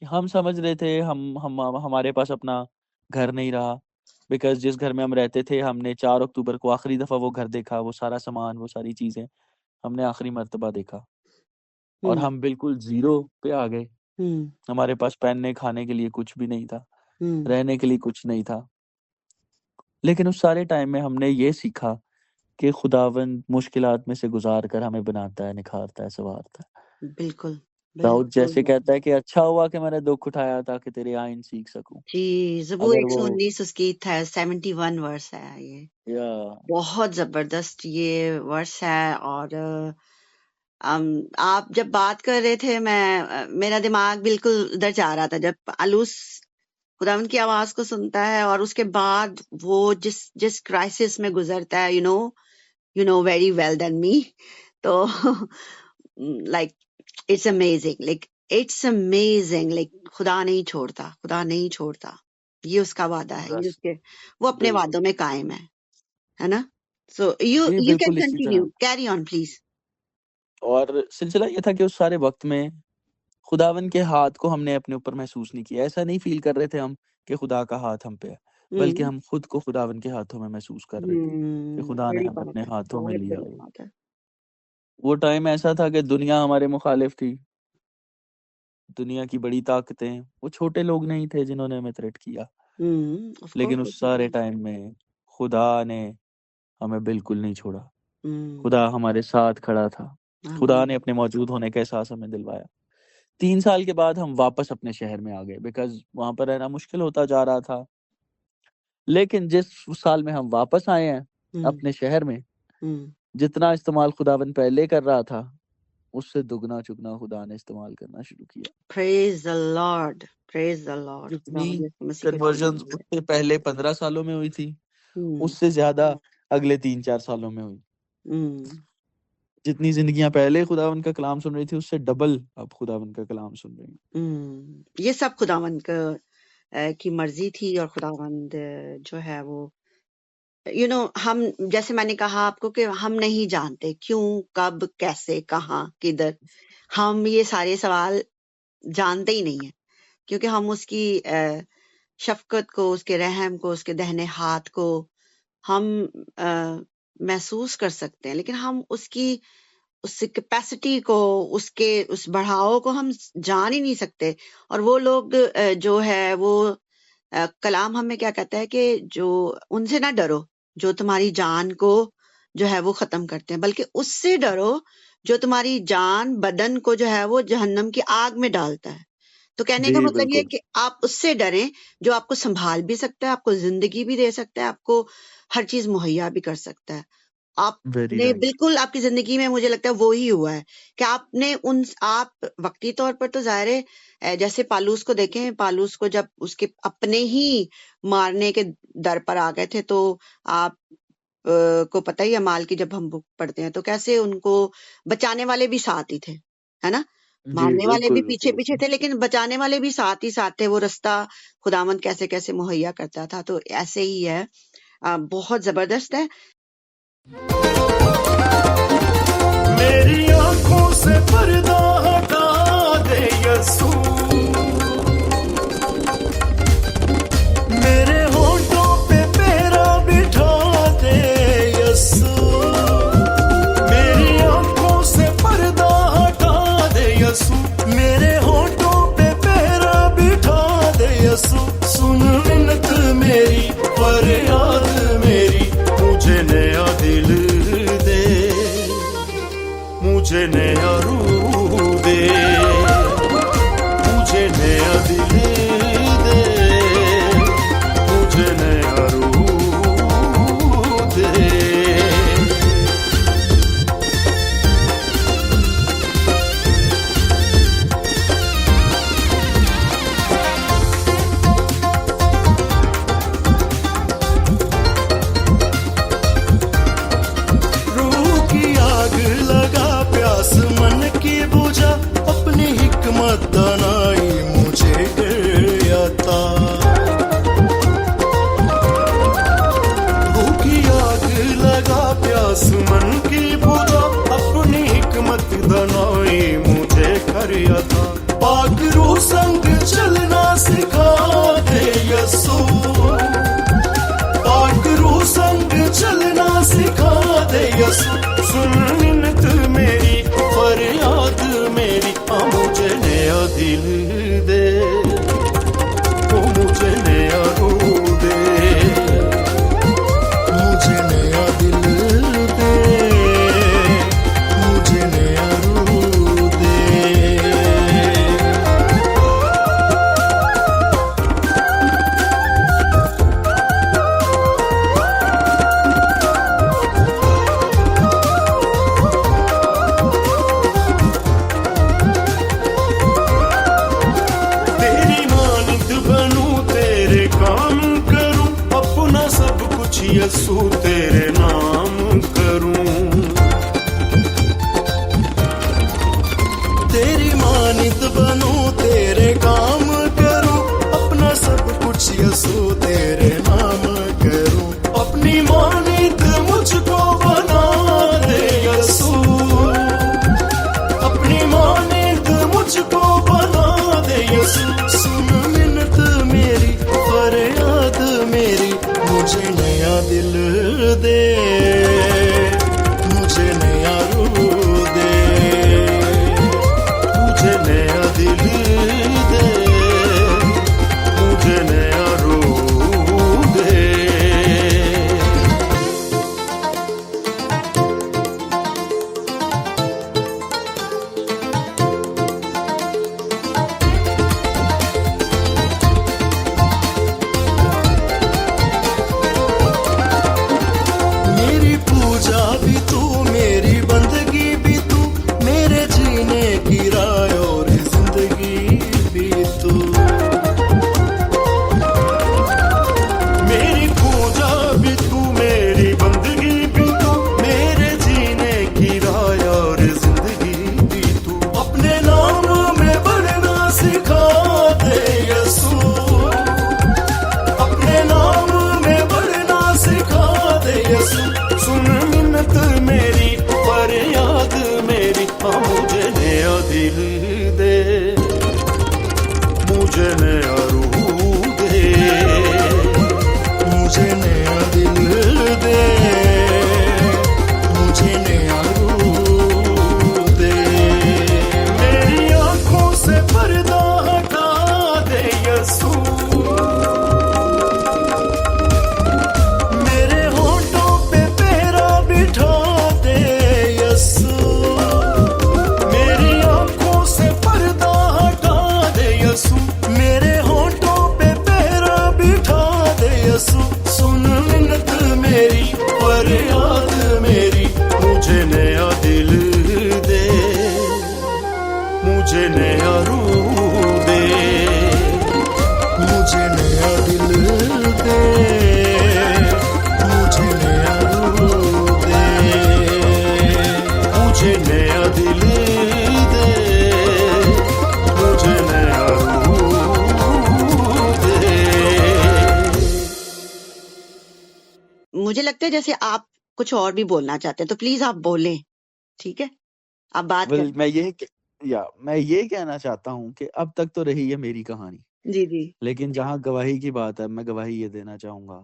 कि हम समझ रहे थे हम हमारे पास अपना घर नहीं रहा, बिकॉज़ जिस घर में हम रहते थे, हमने 4 अक्टूबर को आखिरी दफ़ा वो घर देखा, वो सारा सामान, वो सारी चीज़ें हमने आखिरी मर्तबा देखा और हुँ, हम बिल्कुल ज़ीरो पे आ गए। हुँ, हमारे पास पहनने खाने के लिए कुछ भी नहीं था, हुँ, रहने के लिए कुछ नहीं था। लेकिन उस सारे टाइम में हमने ये सीखा कि खुदावंद मुश्किलात में से गुज़ार कर हमें बनाता है, निखारता है, सँवारता है। बिल्कुल, दाऊद बिल्कुल। जैसे कहता है कि अच्छा हुआ कि मैंने दुःख उठाया ताकि तेरे आईन सीख सकूँ। जी, ज़बूर अगर वो 119 उसकी था 71 वर्स है ये। या बहुत ज़बरदस्त ये वर्स है और आप जब बात कर रहे थे मेरा दिमाग बिल्कुल उधर जा रहा था जब आलूस खुदावंद की आवाज़ को सुनता है और उसके बाद वो जिस जिस क्राइसिस में गुज़रता है you know very well than me तो लाइक इट्स अमेजिंग लाइक खुदा नहीं छोड़ता ये उसका वादा है ये बस उसके वो अपने बिल्कुल, वादों में कायम है ना So you जी, can बिल्कुल इसी continue. तरह। Carry on, please. और सिलसिला ये था कि उस सारे वक़्त में खुदावन के हाथ को हमने अपने ऊपर महसूस नहीं किया। ऐसा नहीं फ़ील कर रहे थे हम कि खुदा का हाथ हम पे है, बल्कि हम्म हम खुद को खुदावन के हाथों में महसूस कर रहे थे कि खुदा ने बड़ी हमें बात अपने है, हाथों में बहुत लिया बड़ी है। बात है। वो टाइम ऐसा था कि दुनिया हमारे मुखालिफ थी। दुनिया की बड़ी ताकतें, वो छोटे लोग नहीं थे जिन्होंने हमें थ्रेट किया। ऑफ लेकिन कोर्स। उस सारे टाइम में खुदा ने हमें बिल्कुल नहीं छोड़ा। खुदा हमारे साथ खड़ा था। खुदा ने अपने मौजूद होने का एहसास हमें दिलवाया। 3 साल के बाद हम वापस अपने शहर में आ गए बिकॉज़ वहाँ पर रहना मुश्किल होता जा रहा था। लेकिन जिस साल में हम वापस आए हैं अपने शहर में, जितना इस्तेमाल खुदावन पहले कर रहा था, उससे दुगना-चुगना खुदा ने इस्तेमाल करना शुरू किया। Praise the Lord, praise the Lord. जितनी खुदावंद यीशु मसीह का कन्वर्जन्स शुक्र है। उससे पहले 15 सालों में हुई थी, हम्म उससे ज़्यादा अगले 3-4 सालों में हुई। हम्म जितनी ज़िंदगियाँ पहले खुदावन का कलाम सुन रही थी, उससे डबल अब खुदावन का कलाम सुन रही हैं। ये सब खुदावंद की मर्जी थी और खुदावंद जो है वो हम जैसे मैंने कहा आपको कि हम नहीं जानते क्यों, कब, कैसे, कहाँ, किधर। हम ये सारे सवाल जानते ही नहीं है क्योंकि हम उसकी शफकत को, उसके रहम को, उसके दहने हाथ को हम महसूस कर सकते हैं, लेकिन हम उसकी उस कैपेसिटी को, उसके उस बढ़ाव को हम जान ही नहीं सकते। और वो लोग जो है वो कलाम हमें क्या कहता है कि जो उनसे ना डरो जो तुम्हारी जान को जो है वो खत्म करते हैं, बल्कि उससे डरो जो तुम्हारी जान बदन को जो है वो जहन्नम की आग में डालता है। तो कहने का जी, मतलब ये है बिल्कुल। कि आप उससे डरें जो आपको संभाल भी सकता है, आपको जिंदगी भी दे सकता है, आपको हर चीज मुहैया भी कर सकता है। वेरी आपने राइट। बिल्कुल आपकी जिंदगी में मुझे लगता है वो ही हुआ है कि आपने आप वक्ती तौर पर तो जाहिर है जैसे पालूस को देखें, पालूस को जब उसके अपने ही मारने के दर पर आ गए थे तो आप को पता ही है माल की जब हम बुक पढ़ते हैं तो कैसे उनको बचाने वाले भी साथ ही थे, है ना? जी, मारने वाले भी बिल्कुल, पीछे बिल्कुल। पीछे थे लेकिन बचाने वाले भी साथ ही साथ थे। वो रास्ता खुदावंद कैसे कैसे मुहैया करता था। तो ऐसे ही है, बहुत जबरदस्त है। मेरी आंखों से पर्दा हटा दे यीशु, मेरे होठों पे पेरा बिठा दे यीशु, मेरी आंखों से पर्दा हटा दे यीशु, मेरे होठों पे पेरा बिठा दे यीशु। सुन मिन्नत मेरी, फरियाद मेरी, मुझे नया दिल दे, मुझे नया रूह दे, मुझे नया दिल दे, मुझे नया रूह दे। रूह की आग लगा, प्यास मन की बुझा, अपनी हिकमत दानाई मुझे आता। रूह की आग लगा, प्यास मन की बुझा, अपनी हिकमत दानाई मुझे आता। पाक रूह संग चलना सिखा दे यीशु, पाक रूह संग चलना सिखा दे यीशु। सुन मिन्नत मेरी, फरियाद मेरी, मुझे नया दिल दे, मुझे नया रूह दे, मुझे नया दिल दे, मुझे नया रूह दे। तेरी मानत बनूं, तेरे काम करूं, अपना सब कुछ यीशु तेरे नाम करूं। तेरी मानत बनूं, तेरे काम करूं, अपना सब कुछ यीशु तेरे नाम करूं। अपनी मानत मुझको लगता है जैसे आप कुछ और भी बोलना चाहते हैं, तो प्लीज आप बोलें, ठीक है, आप बात वेल करें। मैं ये कहना चाहता हूँ कि अब तक तो रही है मेरी कहानी, जी जी लेकिन जहाँ गवाही की बात है, मैं गवाही ये देना चाहूंगा।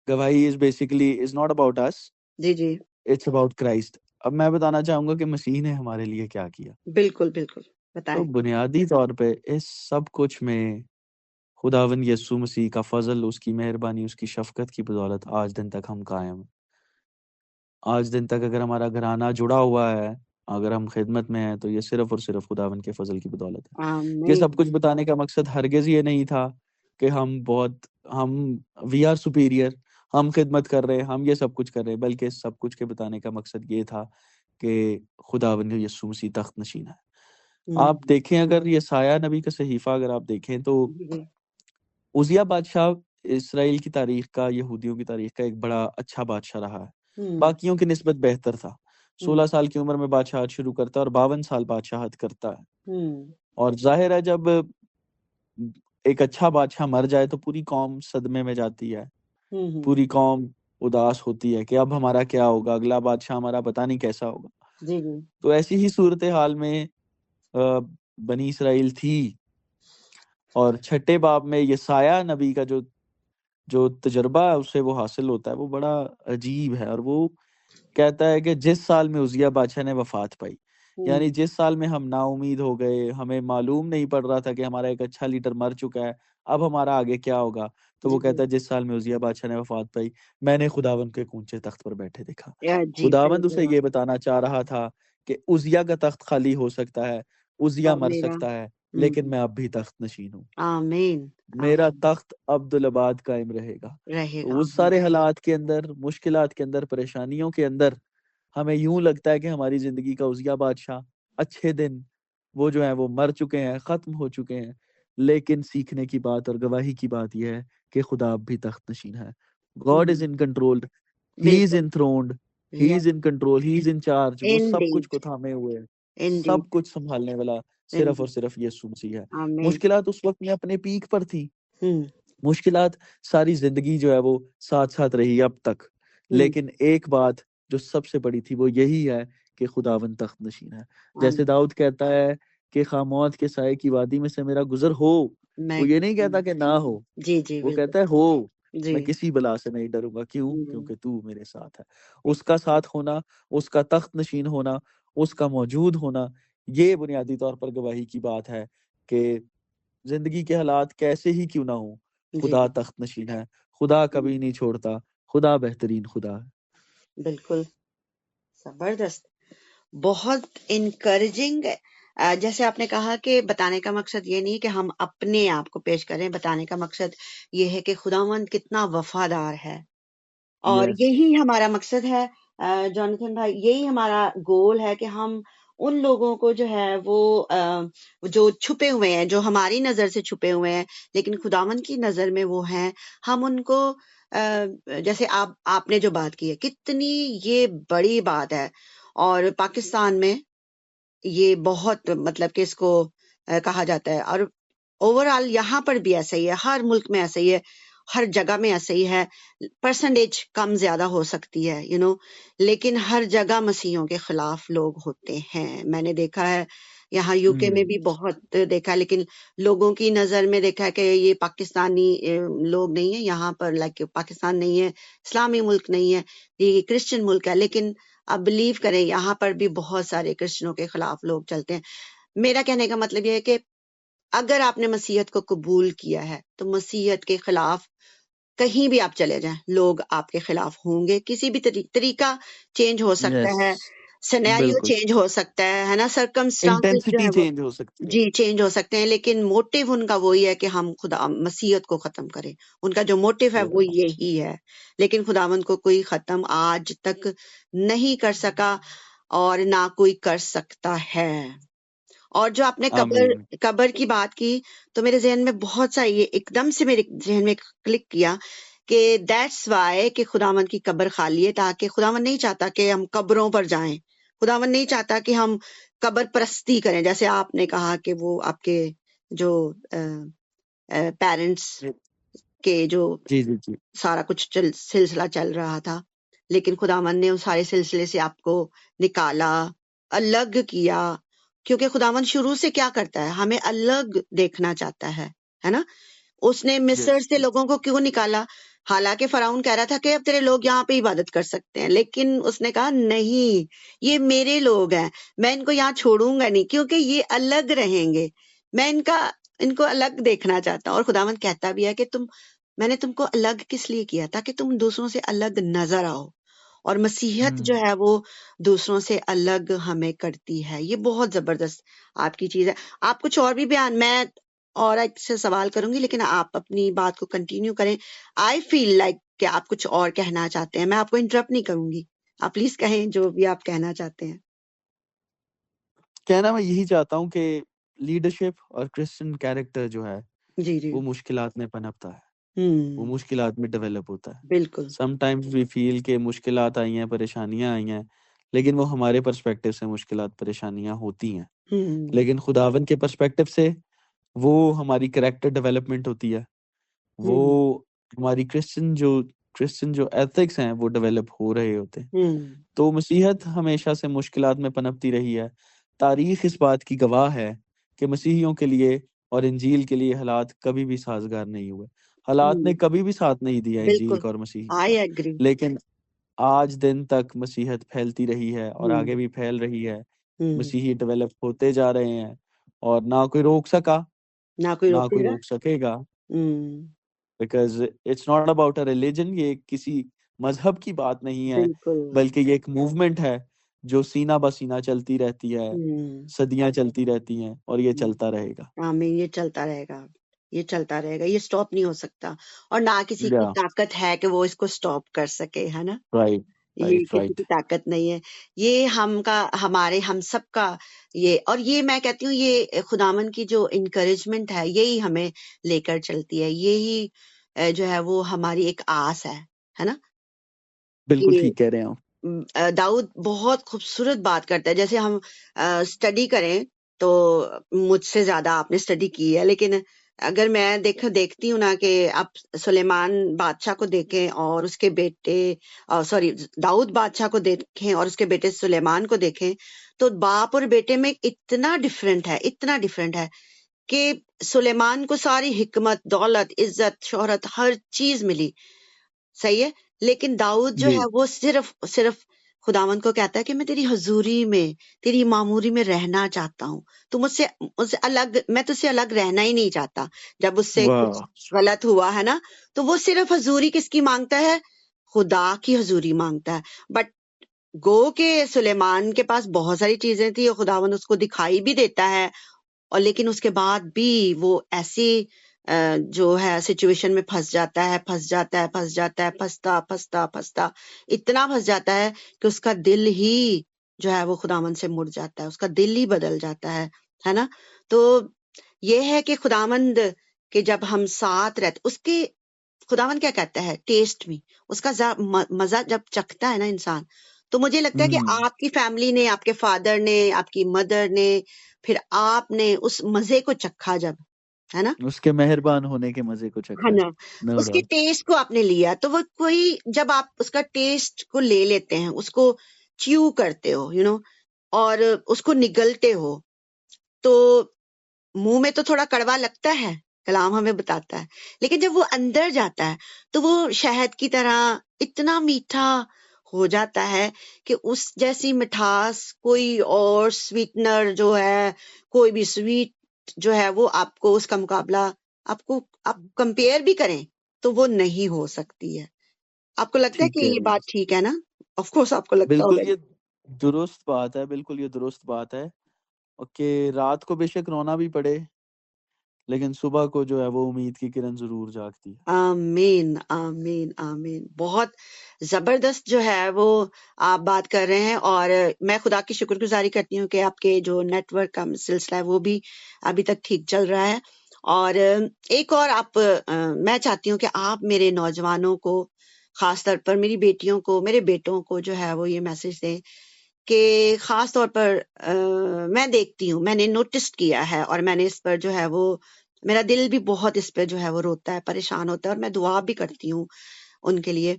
गवाही इज नॉट अबाउट अस, जी जी, इट्स अबाउट क्राइस्ट। अब मैं बताना चाहूंगा कि मसीह ने हमारे लिए क्या किया। बिल्कुल बिल्कुल, तो बताएं। बुनियादी तौर पे इस सब कुछ में खुदावन यीशु मसीह का फजल, उसकी मेहरबानी, उसकी शफकत की बदौलत आज दिन तक हम कायम हैं। आज दिन तक अगर हमारा घराना जुड़ा हुआ है, अगर हम खिदमत में हैं, तो ये सिर्फ और सिर्फ खुदावन के फजल की बदौलत है। ये सब आमीन। कुछ बताने का मकसद हरगिज ये नहीं था कि हम वी आर सुपीरियर, हम खिदमत कर रहे हैं, हम ये सब कुछ कर रहे हैं, बल्कि इस सब कुछ के बताने का मकसद ये था कि खुदावन यीशु मसीह तख्त नशीन है। आप देखें, अगर ये साया नबी का सहीफा अगर आप देखें, तो जी जी, उजिया बादशाह इसराइल की तारीख का, यहूदियों की तारीख का एक बड़ा अच्छा बादशाह रहा है। बाकियों की निस्बत बेहतर था। 16 साल की उम्र में बादशाहत शुरू करता है और 52 साल बादशाहत करता है। और जाहिर है, जब एक अच्छा बादशाह मर जाए तो पूरी कौम सदमे में जाती है, पूरी कौम उदास होती है कि अब हमारा क्या होगा, अगला बादशाह हमारा पता नहीं कैसा होगा। जी जी, तो ऐसी ही सूरत हाल में बनी इसराइल थी। और छठे बाब में यसाया नबी का जो जो तजर्बा है उससे वो हासिल होता है, वो बड़ा अजीब है। और वो कहता है कि जिस साल में उजिया बादशाह ने वफात पाई, यानी जिस साल में हम नाउमीद हो गए, हमें मालूम नहीं पड़ रहा था कि हमारा एक अच्छा लीडर मर चुका है, अब हमारा आगे क्या होगा, तो वो कहता है जिस साल में उजिया बादशाह ने वफात पाई, मैंने खुदावंद के ऊंचे तख्त पर बैठे देखा। जी खुदावंद उसे बिल्कुल। ये बताना चाह रहा था कि उजिया का तख्त खाली हो सकता है, उजिया और मर मेरा, सकता है, लेकिन मैं अब भी तख्त नशीन हूँ। आमीन, मेरा आमीन तख्त अब्दुल-आबाद कायम रहेगा। तो रहेगा, उस सारे हालात के अंदर, मुश्किलात के अंदर, परेशानियों के अंदर हमें यूं लगता है कि हमारी जिंदगी का उजिया बादशाह, अच्छे दिन वो जो है वो मर चुके हैं, खत्म हो चुके हैं। लेकिन सीखने की बात और गवाही की बात यह है कि खुदा अब भी तख्त नशीन है। God is in control, he is बिल्कुल, enthroned, he is in control, he is in charge. वो सब कुछ इंडीड, को थामे हुए है, इंडीड, सब कुछ संभालने वाला सिर्फ और इंडीड, सिर्फ यीशु मसीह है। आमीन। मुश्किलात उस वक्त में अपने पीक पर थी, हम्म मुश्किलात सारी जिंदगी जो है वो साथ साथ रही अब तक। लेकिन एक बात जो सबसे बड़ी थी वो यही है कि खुदावंद तख्त नशीन है। जैसे आमीन। दाऊद कहता है कि खामौत के साए की वादी में से मेरा गुजर हो, मैं, वो ये नहीं कहता कि ना हो, जी जी वो बिल्कुल, कहता है हो। जी। मैं किसी बला से नहीं डरूंगा। क्यों? क्योंकि तू मेरे साथ है। उसका साथ होना, उसका तख्त नशीन होना, उसका मौजूद होना, ये बुनियादी तौर पर गवाही की बात है कि जिंदगी के हालात कैसे ही क्यों ना हो, जी खुदा तख्त नशीन है, खुदा कभी नहीं छोड़ता, खुदा बेहतरीन खुदा है। बिल्कुल, जबरदस्त, बहुत इनकरेजिंग। जैसे आपने कहा कि बताने का मकसद ये नहीं कि हम अपने आप को पेश करें, बताने का मकसद ये है कि खुदावंद कितना वफादार है, और यस, यही हमारा मकसद है। जॉनथन भाई, यही हमारा गोल है कि हम उन लोगों को जो है वो जो छुपे हुए हैं, जो हमारी नजर से छुपे हुए हैं लेकिन खुदावंद की नजर में वो हैं, हम उनको जैसे आपने जो बात की है, कितनी ये बड़ी बात है। और पाकिस्तान में ये बहुत, मतलब कि इसको कहा जाता है, और ओवरऑल यहाँ पर भी ऐसा ही है, हर मुल्क में ऐसा ही है, हर जगह में ऐसा ही है। परसेंटेज कम ज्यादा हो सकती है, लेकिन हर जगह मसीहों के खिलाफ लोग होते हैं। मैंने देखा है यहाँ यूके में भी बहुत देखा है, लेकिन लोगों की नजर में देखा है कि ये पाकिस्तानी लोग नहीं है, यहाँ पर लाइक पाकिस्तान नहीं है, इस्लामी मुल्क नहीं है, ये क्रिश्चियन मुल्क है। लेकिन अब बिलीव करें, यहाँ पर भी बहुत सारे क्रिश्चियनों के खिलाफ लोग चलते हैं। मेरा कहने का मतलब यह है कि अगर आपने मसीहत को कबूल किया है तो मसीहत के खिलाफ कहीं भी आप चले जाएं, लोग आपके खिलाफ होंगे। किसी भी तरीका चेंज हो सकता यस, है, सिनेरियो बिल्कुल। चेंज हो सकता है ना, सर्कमस्टांसेस जो इंटेंसिटी है वो, चेंज हो सकती है। जी, चेंज हो सकते हैं, लेकिन मोटिव उनका वही है कि हम खुदा मसीहत को खत्म करें। उनका जो मोटिव है वो यस, यही है। लेकिन खुदावंद को कोई खत्म आज तक नहीं कर सका और ना कोई कर सकता है। और जो आपने आमीन। कब्र की बात की, तो मेरे ज़हन में बहुत सा ये एकदम से मेरे ज़हन में क्लिक किया कि दैट्स वाई कि खुदावंद की कब्र खाली है, ताकि खुदावंद नहीं चाहता कि हम कब्रों पर जाएं। खुदावंद नहीं चाहता कि हम कब्र परस्ती करें, जैसे आपने कहा कि वो आपके जो पेरेंट्स के जो जी जी जी। सारा कुछ सिलसिला चल रहा था, लेकिन खुदावंद ने उस सारे सिलसिले से आपको निकाला, अलग किया, क्योंकि खुदावंद शुरू से क्या करता है, हमें अलग देखना चाहता है ना? उसने मिस्र यस से लोगों को क्यों निकाला? हालांकि फराउन कह रहा था कि अब तेरे लोग यहाँ पे इबादत कर सकते हैं, लेकिन उसने कहा नहीं, ये मेरे लोग हैं, मैं इनको यहाँ छोड़ूंगा नहीं, क्योंकि ये अलग रहेंगे, मैं इनको अलग देखना चाहता हूँ। और खुदावंद कहता भी है कि मैंने तुमको अलग किस लिए किया, ताकि तुम दूसरों से अलग नजर आओ। और मसीहत जो है वो दूसरों से अलग हमें करती है। ये बहुत जबरदस्त आपकी चीज है। आप कुछ और भी बयान, मैं और एक से सवाल करूंगी, लेकिन आप अपनी बात को कंटिन्यू करें। आई फील लाइक कि आप कुछ और कहना चाहते हैं, मैं आपको इंटरप्ट नहीं करूंगी, आप प्लीज कहें जो भी आप कहना चाहते हैं। कहना मैं यही चाहता हूँ कि लीडरशिप और क्रिश्चियन कैरेक्टर जो है जी जी। वो मुश्किलात में पनपता है, वो हम्म। मुश्किलात में डेवलप होता है। बिल्कुल। समटाइम्स वी फील कि मुश्किलात आई हैं, परेशानियां आई हैं, लेकिन वो हमारे पर्सपेक्टिव से मुश्किलात परेशानियां होती हैं, हम्म। लेकिन खुदावन के पर्सपेक्टिव से वो हमारी कैरेक्टर डेवलपमेंट होती है, वो हम्म। हमारी क्रिश्चियन जो एथिक्स हैं वो डेवलप हो रहे होते हैं। हम्म। तो मसीहत हमेशा से मुश्किलात में पनपती रही है। तारीख इस बात की गवाह है कि मसीहियों के लिए और इंजील के लिए हालात कभी भी साजगार नहीं हुए। हालात ने हम्म। कभी भी साथ नहीं दिया इंजील बिल्कुल। का और मसीह आई का, एग्री। लेकिन आज दिन तक मसीहत फैलती रही है और आगे हम्म। भी फैल रही है। हम्म। मसीही डेवलप होते जा रहे हैं और ना कोई रोक सका, ना कोई ना कोई रोकेगा। रोक सकेगा। Hmm. Because it's not about a religion, ये किसी मजहब की बात नहीं है, बिल्कुल। बल्कि ये एक मूवमेंट है जो सीना बसीना चलती रहती है, हम्म। सदियां चलती रहती हैं और ये चलता रहेगा। आमीन। ये चलता रहेगा, ये चलता रहेगा, ये स्टॉप नहीं हो सकता, और ना किसी की या ताकत है कि वो इसको स्टॉप कर सके, है ना? राइट ये राइट किसी राइट। की ताकत नहीं है, ये हम सब का ये। और ये मैं कहती हूँ, ये खुदावन की जो इनकरेजमेंट है, यही हमें लेकर चलती है, यही जो है वो हमारी एक आस है ना? बिल्कुल कि ठीक कह रहे हैं आप। दाऊद बहुत खूबसूरत बात करता है। जैसे हम स्टडी करें तो मुझसे ज्यादा आपने स्टडी की है, लेकिन अगर मैं देखती हूँ ना कि आप सुलेमान बादशाह को देखें और उसके बेटे, सॉरी, दाऊद बादशाह को देखें और उसके बेटे सुलेमान को देखें, तो बाप और बेटे में इतना डिफरेंट है, इतना डिफरेंट है कि सुलेमान को सारी हिकमत, दौलत, इज्जत, शोहरत, हर चीज मिली, सही है। लेकिन दाऊद जो जी है वो सिर्फ सिर्फ खुदावंद को कहता है कि मैं तेरी हजूरी में, तेरी मामूरी में रहना चाहता हूँ। तू मुझसे मुझसे अलग, मैं तुझसे अलग रहना ही नहीं चाहता। जब उससे कुछ वाह गलत हुआ है ना, तो वो सिर्फ हजूरी किसकी मांगता है? खुदा की हजूरी मांगता है। बट गो के सुलेमान के पास बहुत सारी चीजें थी और खुदावंद उसको दिखाई भी देता है, और लेकिन उसके बाद भी वो ऐसी जो है सिचुएशन में फंस जाता है, फंसता इतना फंस जाता है कि उसका दिल ही जो है वो खुदावंद से मुड़ जाता है, उसका दिल ही बदल जाता है ना? तो ये है कि खुदावंद के जब हम साथ रहते, उसके खुदावंद क्या कहता है, टेस्ट में उसका मजा जब चखता है ना इंसान, तो मुझे लगता है कि आपकी फैमिली ने, आपके फादर ने, आपकी मदर ने, फिर आपने उस मजे को चखा जब, है ना? उसके मेहरबान होने के मजे को है चखा है। ना? नो उसके डाउट। टेस्ट को आपने लिया, तो वो कोई, जब आप उसका टेस्ट को ले लेते हैं, उसको च्यू करते हो, और उसको निगलते हो, तो मुंह में तो थोड़ा कड़वा लगता है, कलाम हमें बताता है, लेकिन जब वो अंदर जाता है तो वो शहद की तरह इतना मीठा हो जाता है कि उस जैसी मिठास कोई और स्वीटनर जो है, कोई भी स्वीट जो है, वो आपको उसका मुकाबला, आप कंपेयर भी करें तो वो नहीं हो सकती है। आपको लगता है ठीक कि कह ये रहे हैं। बात ठीक है ना? ऑफ कोर्स आपको लगता बिल्कुल होगा। ये दुरुस्त बात है, बिल्कुल ये दुरुस्त बात है। कि रात को बेशक रोना भी पड़े, लेकिन सुबह को जो है वो उम्मीद की किरण जरूर जागती है। आमीन, आमीन, आमीन। बहुत जबरदस्त जो है वो आप बात कर रहे हैं, और मैं खुदा की शुक्रगुजारी करती हूँ कि आपके जो नेटवर्क का सिलसिला है वो भी अभी तक ठीक चल रहा है। और एक और मैं चाहती हूँ कि आप मेरे नौजवानों को, खास तौर पर मेरी बेटियों को, मेरे बेटों को जो है वो ये मैसेज दें कि खास तौर पर मैं देखती हूँ, मैंने नोटिस किया है, और मैंने इस पर जो है वो, मेरा दिल भी बहुत इस पे जो है वो रोता है, परेशान होता है, और मैं दुआ भी करती हूँ उनके लिए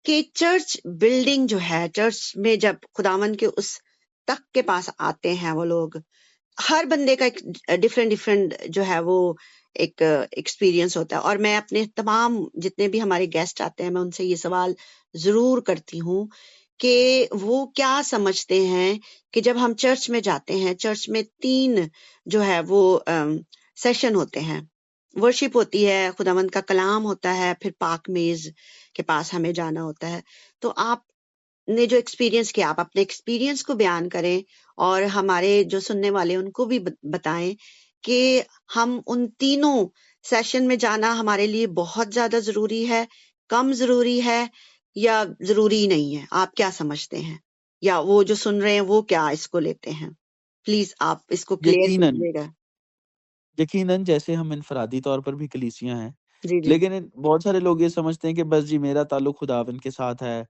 कि चर्च बिल्डिंग जो है, चर्च में जब खुदावन के उस तख्त के पास आते हैं वो लोग, हर बंदे का एक डिफरेंट डिफरेंट जो है वो एक एक्सपीरियंस होता है। और मैं अपने तमाम जितने भी हमारे गेस्ट आते हैं, मैं उनसे ये सवाल जरूर करती हूँ कि वो क्या समझते हैं कि जब हम चर्च में जाते हैं, चर्च में 3 जो है वो सेशन होते हैं। वर्शिप होती है, खुदावंद का कलाम होता है, फिर पाक मेज के पास हमें जाना होता है। तो आपने जो एक्सपीरियंस किया, आप अपने एक्सपीरियंस को बयान करें और हमारे जो सुनने वाले हैं, उनको भी बताएं कि हम उन तीनों सेशन में जाना हमारे लिए बहुत ज्यादा जरूरी है, कम जरूरी है या जरूरी नहीं है। आप क्या समझते हैं, या वो जो सुन रहे हैं वो क्या इसको लेते हैं? प्लीज आप इसको क्लियर यकीनन कीजिएगा। यकीनन जैसे हम इनफरादी तौर पर भी कलीसियां हैं, जी जी। लेकिन बहुत सारे लोग ये समझते हैं कि बस जी मेरा ताल्लुक खुदावन के साथ है,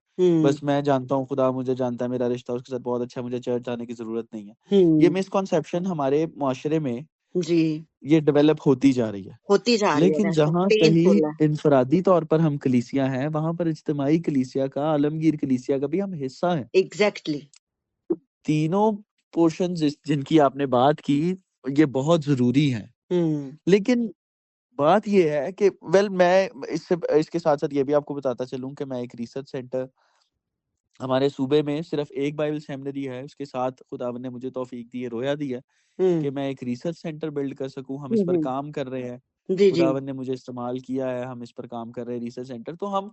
बस मैं जानता हूँ खुदा मुझे जानता है, मेरा रिश्ता उसके साथ बहुत अच्छा है, मुझे चर्च जाने की जरूरत नहीं है। ये मिसकॉन्सेप्शन हमारे मुआशरे में जी ये डेवलप होती जा रही है। होती जा रही है, लेकिन दैट्स जहाँ सही पेनफुल है। इनफरादी तौर पर हम कलीसिया हैं, वहां पर इज्तिमाई कलीसिया का, आलमगीर कलीसिया का भी हम हिस्सा हैं। एग्जैक्टली। तीनों पोर्शन जिनकी आपने बात की, ये बहुत जरूरी हैं। लेकिन बात ये है कि मैं इसके साथ साथ ये भी आपको बताता चलूं कि मैं एक रिसर्च सेंटर, हमारे सूबे में सिर्फ एक बाइबल सेमिनरी है, उसके साथ खुदावन ने मुझे तौफीक दी है, रोया दी है कि मैं एक रिसर्च सेंटर बिल्ड कर सकूं। हम इस पर काम कर रहे हैं, जी जी। खुदावन ने मुझे इस्तेमाल किया है, हम इस पर काम कर रहे हैं रिसर्च सेंटर। तो हम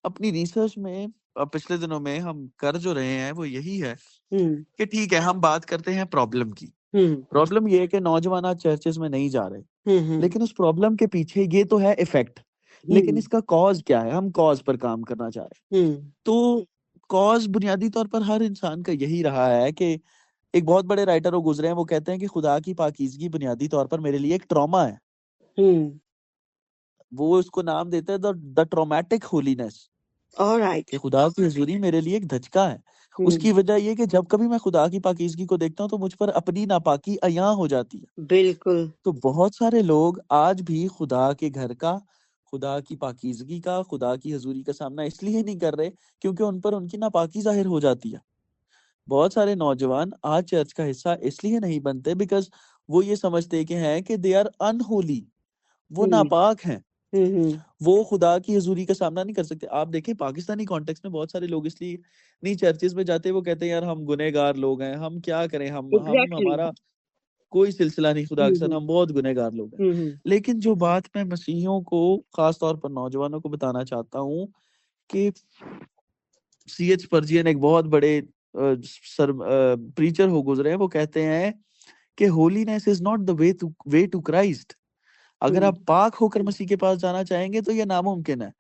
अपनी रिसर्च में पिछले दिनों में हम कर जो रहे हैं वो यही है कि ठीक है, हम बात करते हैं प्रॉब्लम की। प्रॉब्लम ये है कि नौजवान आज चर्चेस में नहीं जा रहे, लेकिन उस प्रॉब्लम के पीछे ये तो है इफेक्ट, लेकिन इसका कॉज क्या है, हम कॉज पर काम करना चाह रहे हैं। तो कॉज बुनियादी तौर पर हर इंसान का यही रहा है कि एक बहुत बड़े राइटर वो गुजरे हैं, वो कहते हैं कि खुदा की पाकीज़गी बुनियादी तौर पर मेरे लिए एक ट्रॉमा है। वो उसको नाम देते हैं द ट्रॉमेटिक होलीनेस, ऑलराइट। कि खुदा की हुजूरी मेरे लिए एक धचका है। उसकी वजह ये कि जब कभी मैं खुदा की पाकीज़गी को देखता हूँ तो मुझ पर अपनी नापाकी अयां हो जाती है। बिल्कुल। तो बहुत सारे लोग आज भी खुदा के घर का, खुदा की पाकीज़गी का, खुदा की हुजूरी का सामना इसलिए नहीं कर रहे क्योंकि उन पर उनकी नापाकी जाहिर हो जाती है। बहुत सारे नौजवान आज चर्च का हिस्सा इसलिए नहीं बनते बिकॉज वो ये समझते कि हैं कि दे आर अनहोली, वो नापाक हैं, वो खुदा की हुजूरी का सामना नहीं कर सकते। आप देखें पाकिस्तानी कॉन्टेक्स्ट में बहुत सारे लोग इसलिए नहीं चर्चेस में जाते, वो कहते हैं यार हम गुनहगार लोग हैं, हम क्या करें, हम एग्जैक्टली। हमारा कोई सिलसिला नहीं खुदा के साथ, हम बहुत गुनहगार लोग हैं। लेकिन जो बात मैं मसीहियों को, खास तौर पर नौजवानों को बताना चाहता हूँ कि C.H. स्पर्जियन एक बहुत बड़े प्रीचर हो गुजरे हैं, वो कहते हैं कि holiness is not the way to Christ. अगर आप पाक होकर मसीह के पास जाना चाहेंगे तो ये नामुमकिन है।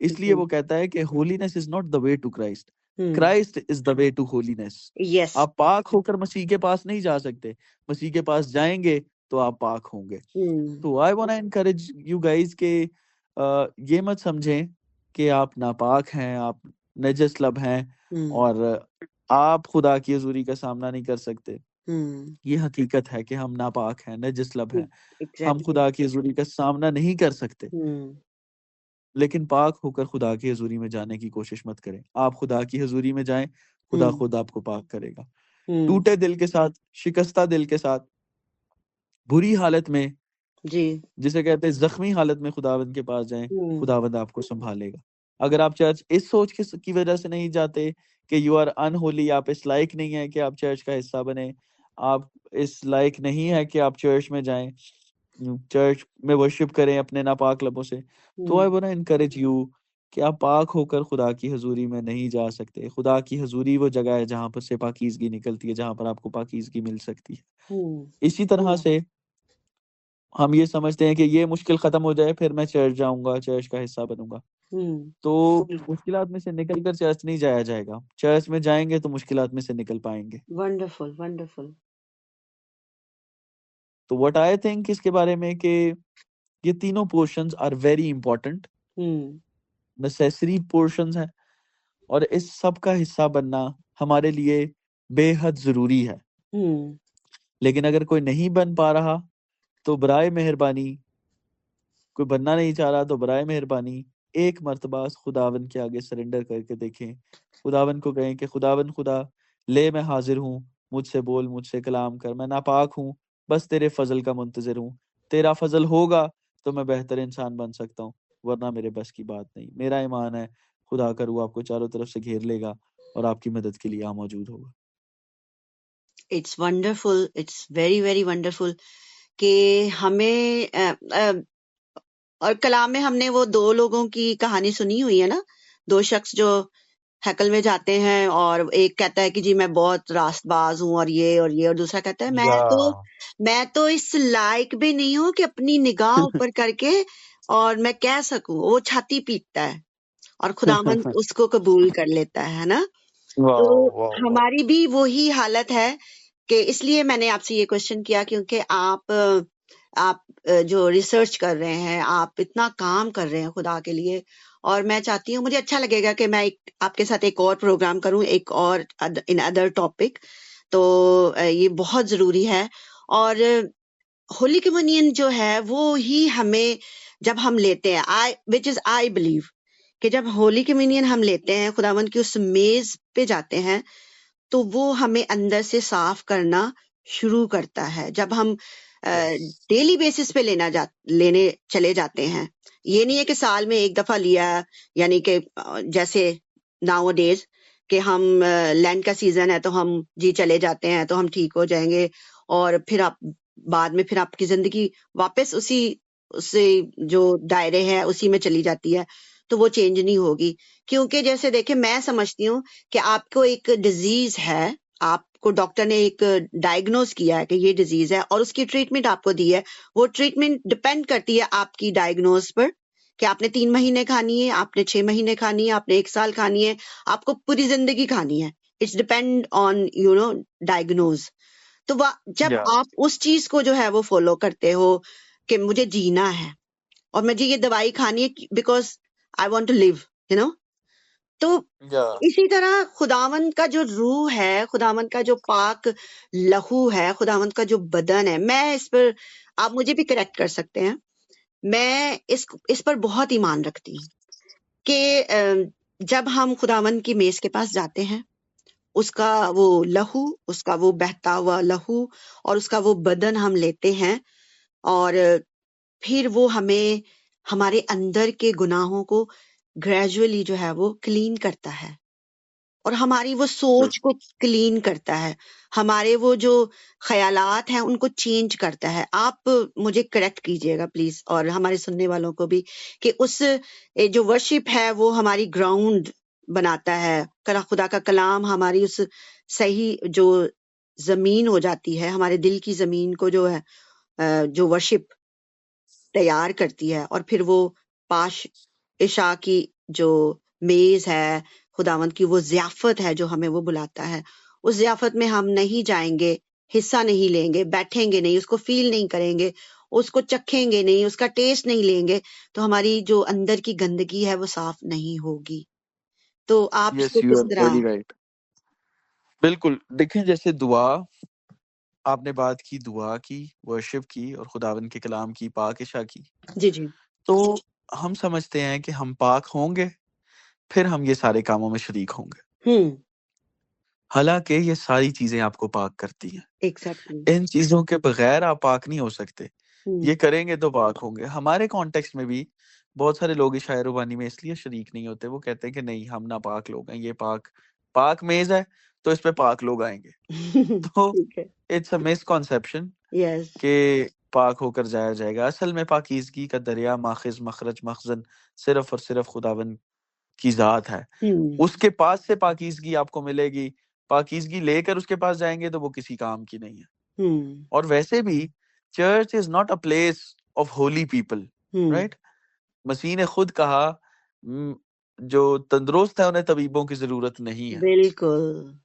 इसलिए वो कहता है कि holiness is not the way to Christ, Christ is the way to holiness. Yes. आप पाक होकर मसीह के पास नहीं जा सकते, मसीह के पास जाएंगे तो आप पाक होंगे। तो I want to encourage you guys के ये मत समझें कि आप नापाक हैं, आप नजस लब हैं और आप खुदा की हुजूरी का सामना नहीं कर सकते। ये हकीकत है कि हम नापाक हैं, नजस लब हैं, हम खुदा की हुजूरी का सामना नहीं कर सकते। लेकिन पाक होकर खुदा की हुजूरी में जाने की कोशिश मत करें। आप खुदा की हुजूरी में जाएं, खुदा खुद आपको पाक करेगा। टूटे दिल के साथ, शिकस्ता दिल के साथ, बुरी हालत में, जी, जिसे कहते हैं जख्मी हालत में खुदावंद के पास जाएं, खुदावंद आपको संभालेगा। अगर आप चर्च इस सोच की वजह से नहीं जाते कि यू आर अनहोली, आप इस लायक नहीं है कि आप चर्च का हिस्सा बने, आप इस लायक नहीं है कि आप चर्च में जाएं, चर्च में वर्शिप करें अपने नापाक लबों से, तो I want to encourage you कि आप पाक होकर खुदा की हुजूरी में नहीं जा सकते। खुदा की हुजूरी वो जगह है जहां पर से पाकीज़गी निकलती है, जहां पर आपको पाकीज़गी मिल सकती है। इसी तरह से हम ये समझते हैं कि ये मुश्किल खत्म हो जाए फिर मैं चर्च जाऊंगा, चर्च का हिस्सा बनूंगा। तो मुश्किलात में से निकल कर चर्च नहीं जाया जाएगा, चर्च में जाएंगे तो मुश्किलात में से निकल पाएंगे। Wonderful wonderful. तो व्हाट आई थिंक इसके बारे में कि ये तीनों portions are very important, necessary portions हैं, और इस सब का हिस्सा बनना हमारे लिए बेहद जरूरी है। लेकिन अगर कोई नहीं बन पा रहा तो बराए मेहरबानी, कोई बनना नहीं चाह रहा तो बराए मेहरबानी एक मर्तबा खुदावन के आगे सरेंडर करके देखें, खुदावन को कहें कि खुदावन खुदा ले मैं हाजिर हूँ, मुझसे बोल, मुझसे कलाम कर, मैं नापाक हूँ, बस तेरे फजल का मुंतजर हूँ, तेरा फजल होगा तो मैं बेहतर इंसान बन सकता हूँ, वरना मेरे बस की बात नहीं। मेरा ईमान है खुदा का रूह आपको चारों तरफ से घेर लेगा और आपकी मदद के लिए यहाँ मौजूद होगा। It's wonderful, it's very very wonderful कि हमें और कलाम में हमने वो 2 लोगों की कहानी सुनी हुई है ना, 2 शख्स जो हैकल में जाते हैं और एक कहता है कि जी मैं बहुत रास्तबाज हूँ और ये और दूसरा कहता है या मैं तो इस लायक भी नहीं हूँ कि अपनी निगाह ऊपर करके और मैं कह सकूं। वो छाती पीटता है और खुदावंद उसको कबूल कर लेता है ना। वाह तो वाह वाह। हमारी भी वही हालत है कि इसलिए मैंने आपसे ये क्वेश्चन किया क्योंकि आप जो रिसर्च कर रहे हैं, आप इतना काम कर रहे हैं खुदा के लिए, और मैं चाहती हूँ, मुझे अच्छा लगेगा कि मैं आपके साथ एक और प्रोग्राम करूं, एक और इन अदर टॉपिक। तो ये बहुत जरूरी है। और होली कम्युनियन जो है वो ही हमें जब हम लेते हैं, आई बिलीव कि जब होली कम्युनियन हम लेते हैं, खुदावंद की उस मेज पे जाते हैं, तो वो हमें अंदर से साफ करना शुरू करता है। जब हम डेली बेसिस पे लेने चले जाते हैं, ये नहीं है कि साल में एक दफा लिया, यानी कि जैसे नाउ डेज कि हम लैंड का सीजन है तो हम जी चले जाते हैं तो हम ठीक हो जाएंगे, और फिर आप बाद में फिर आपकी जिंदगी वापस उसी जो दायरे है उसी में चली जाती है, तो वो चेंज नहीं होगी। क्योंकि जैसे देखे, मैं समझती हूँ कि आपको एक डिजीज है, आपको डॉक्टर ने एक डायग्नोज किया है कि ये डिजीज है और उसकी ट्रीटमेंट आपको दी है। वो ट्रीटमेंट डिपेंड करती है आपकी डायग्नोज पर कि आपने 3 महीने खानी है, आपने 6 महीने खानी है, आपने 1 साल खानी है, आपको पूरी जिंदगी खानी है। It's depend on diagnose. तो जब या आप उस चीज को जो है वो फॉलो करते हो कि मुझे जीना है और मुझे ये दवाई खानी है because I want to live, you know. तो या इसी तरह खुदावंद का जो रूह है, खुदावंद का जो पाक लहू है, खुदावंद का जो बदन है, मैं इस पर, आप मुझे भी करेक्ट कर सकते हैं, मैं इस पर बहुत ईमान रखती हूँ कि जब हम खुदावंद की मेज के पास जाते हैं, उसका वो लहू, उसका वो बहता हुआ लहू और उसका वो बदन हम लेते हैं, और फिर वो हमें हमारे अंदर के गुनाहों को ग्रेजुअली जो है वो क्लीन करता है और हमारी वो सोच को क्लीन करता है, हमारे वो जो ख्यालात हैं उनको चेंज करता है। आप मुझे करेक्ट कीजिएगा प्लीज, और हमारे सुनने वालों को भी, कि उस जो वर्शिप है वो हमारी ग्राउंड बनाता है, खुदा का कलाम हमारी उस सही जो जमीन हो जाती है, हमारे दिल की जमीन को जो है जो वर्शिप तैयार करती है। और फिर वो पाश इशा की जो मेज है, खुदावंद की वो ज़ियाफ़त है जो हमें वो बुलाता है, उस ज़ियाफ़त में हम नहीं जाएंगे, हिस्सा नहीं लेंगे, बैठेंगे नहीं, उसको फील नहीं करेंगे, उसको चखेंगे नहीं, उसका टेस्ट नहीं लेंगे, तो हमारी जो अंदर की गंदगी है वो साफ नहीं होगी। तो आप यस इसको यू किस आर वेरी तरह? राइट। बिल्कुल, देखें जैसे दुआ, आपने बात की दुआ की, वर्शिप की और खुदावन के कलाम की, पाक-इशा की, जी जी। तो हम समझते हैं कि हम पाक होंगे, फिर हम ये सारे कामों में शरीक होंगे। हम्म। हालांकि ये सारी चीजें आपको पाक करती हैं, एग्जैक्टली। इन चीजों के बगैर आप पाक नहीं हो सकते। हम्म। ये करेंगे तो पाक होंगे। हमारे कॉन्टेक्स्ट में भी बहुत सारे लोग इस शायरोबानी में इसलिए शरीक नहीं होते, वो कहते हैं कि नहीं हम ना पाक लोग हैं, ये पाक पाक मेज है तो इस पे पाक लोग आएंगे। तो ठीक है। It's a misconception yes. कि पाक होकर जाया जाएगा। असल में पाकीज़गी का दरिया, माखिज़, मखरज, मखज़न सिर्फ़ और सिर्फ़ खुदावंद की ज़ात है। हम्म। उसके पास से पाकीज़गी आपको मिलेगी। पाकीज़गी लेकर उसके पास जाएँगे तो वो किसी काम की नहीं है। हम्म। और वैसे भी church is not a place of holy people, hmm. Right? मसीह ने खुद कहा जो तंदुरुस्त है उन्हें तबीबों की ज़रूरत नहीं है। बिल्कुल।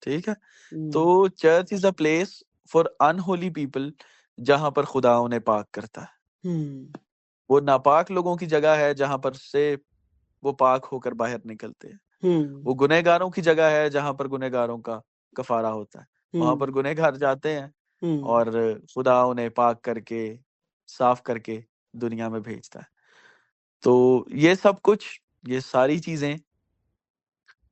ठीक है? हम्म। तो church is a place for unholy people, जहाँ पर खुदा उन्हें पाक करता है। हम्म। वो नापाक लोगों की जगह है जहाँ पर से वो पाक होकर बाहर निकलते हैं। हम्म। वो गुनहगारों की जगह है जहाँ पर गुनहगारों का कफारा होता है। वहाँ हम्म। पर गुनहगार जाते हैं हम्म। और खुदा उन्हें पाक करके, साफ करके दुनिया में भेजता है। तो ये सब कुछ, ये सारी चीजें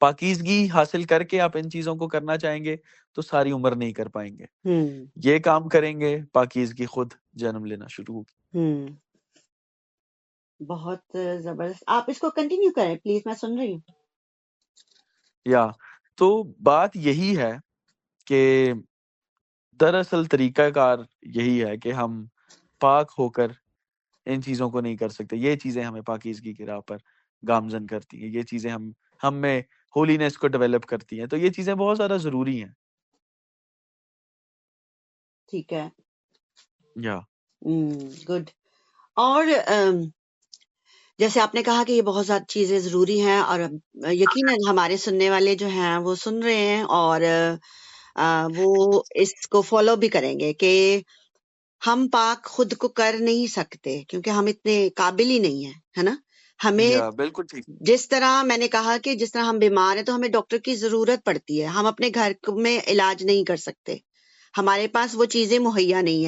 पाकीज़गी हासिल करके आप इन चीजों को करना चाहेंगे तो सारी उम्र नहीं कर पाएंगे। ये काम करेंगे, पाकीज़गी खुद जन्म लेना शुरू होगी। बहुत जबरदस्त। आप इसको कंटिन्यू करें प्लीज, मैं सुन रही हूँ। या तो बात यही है कि दरअसल तरीकाकार यही है कि हम पाक होकर इन चीजों को नहीं कर सकते। ये चीजें हमें पाकीज़गी की राह पर गामजन करती हैं, ये चीजें हम में होलीनेस को डेवलप करती हैं। तो ये चीजें बहुत ज्यादा जरूरी हैं। ठीक है, या गुड। और जैसे आपने कहा कि ये बहुत ज्यादा चीजें जरूरी हैं, और यकीनन हमारे सुनने वाले जो हैं वो सुन रहे हैं, और वो इसको फॉलो भी करेंगे कि हम पाक खुद को कर नहीं सकते क्योंकि हम इतने काबिल ही नहीं है, है ना। हमें या बिल्कुल ठीक। जिस तरह मैंने कहा कि जिस तरह हम बीमार हैं तो हमें डॉक्टर की जरूरत पड़ती है, हम अपने घर में इलाज नहीं कर सकते, हमारे पास वो चीजें मुहैया नहीं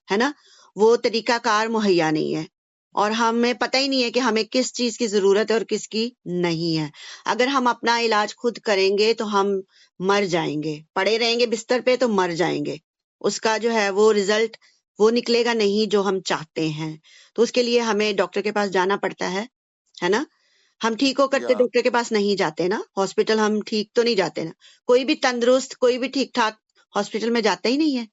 है ना, वो तरीकाकार मुहैया नहीं है, और हमें पता ही नहीं है कि हमें किस चीज की जरूरत है और किसकी नहीं है। अगर हम अपना इलाज खुद करेंगे तो हम मर जाएंगे, पड़े रहेंगे बिस्तर पे तो मर जाएंगे, उसका जो है वो रिजल्ट वो निकलेगा नहीं जो हम चाहते हैं। तो उसके लिए हमें डॉक्टर के पास जाना पड़ता है ना। हम ठीक होकर तो या डॉक्टर के पास नहीं जाते ना, हॉस्पिटल हम ठीक तो नहीं जाते ना, कोई भी तंदुरुस्त कोई भी ठीक ठाक हॉस्पिटल में जाता ही नहीं है।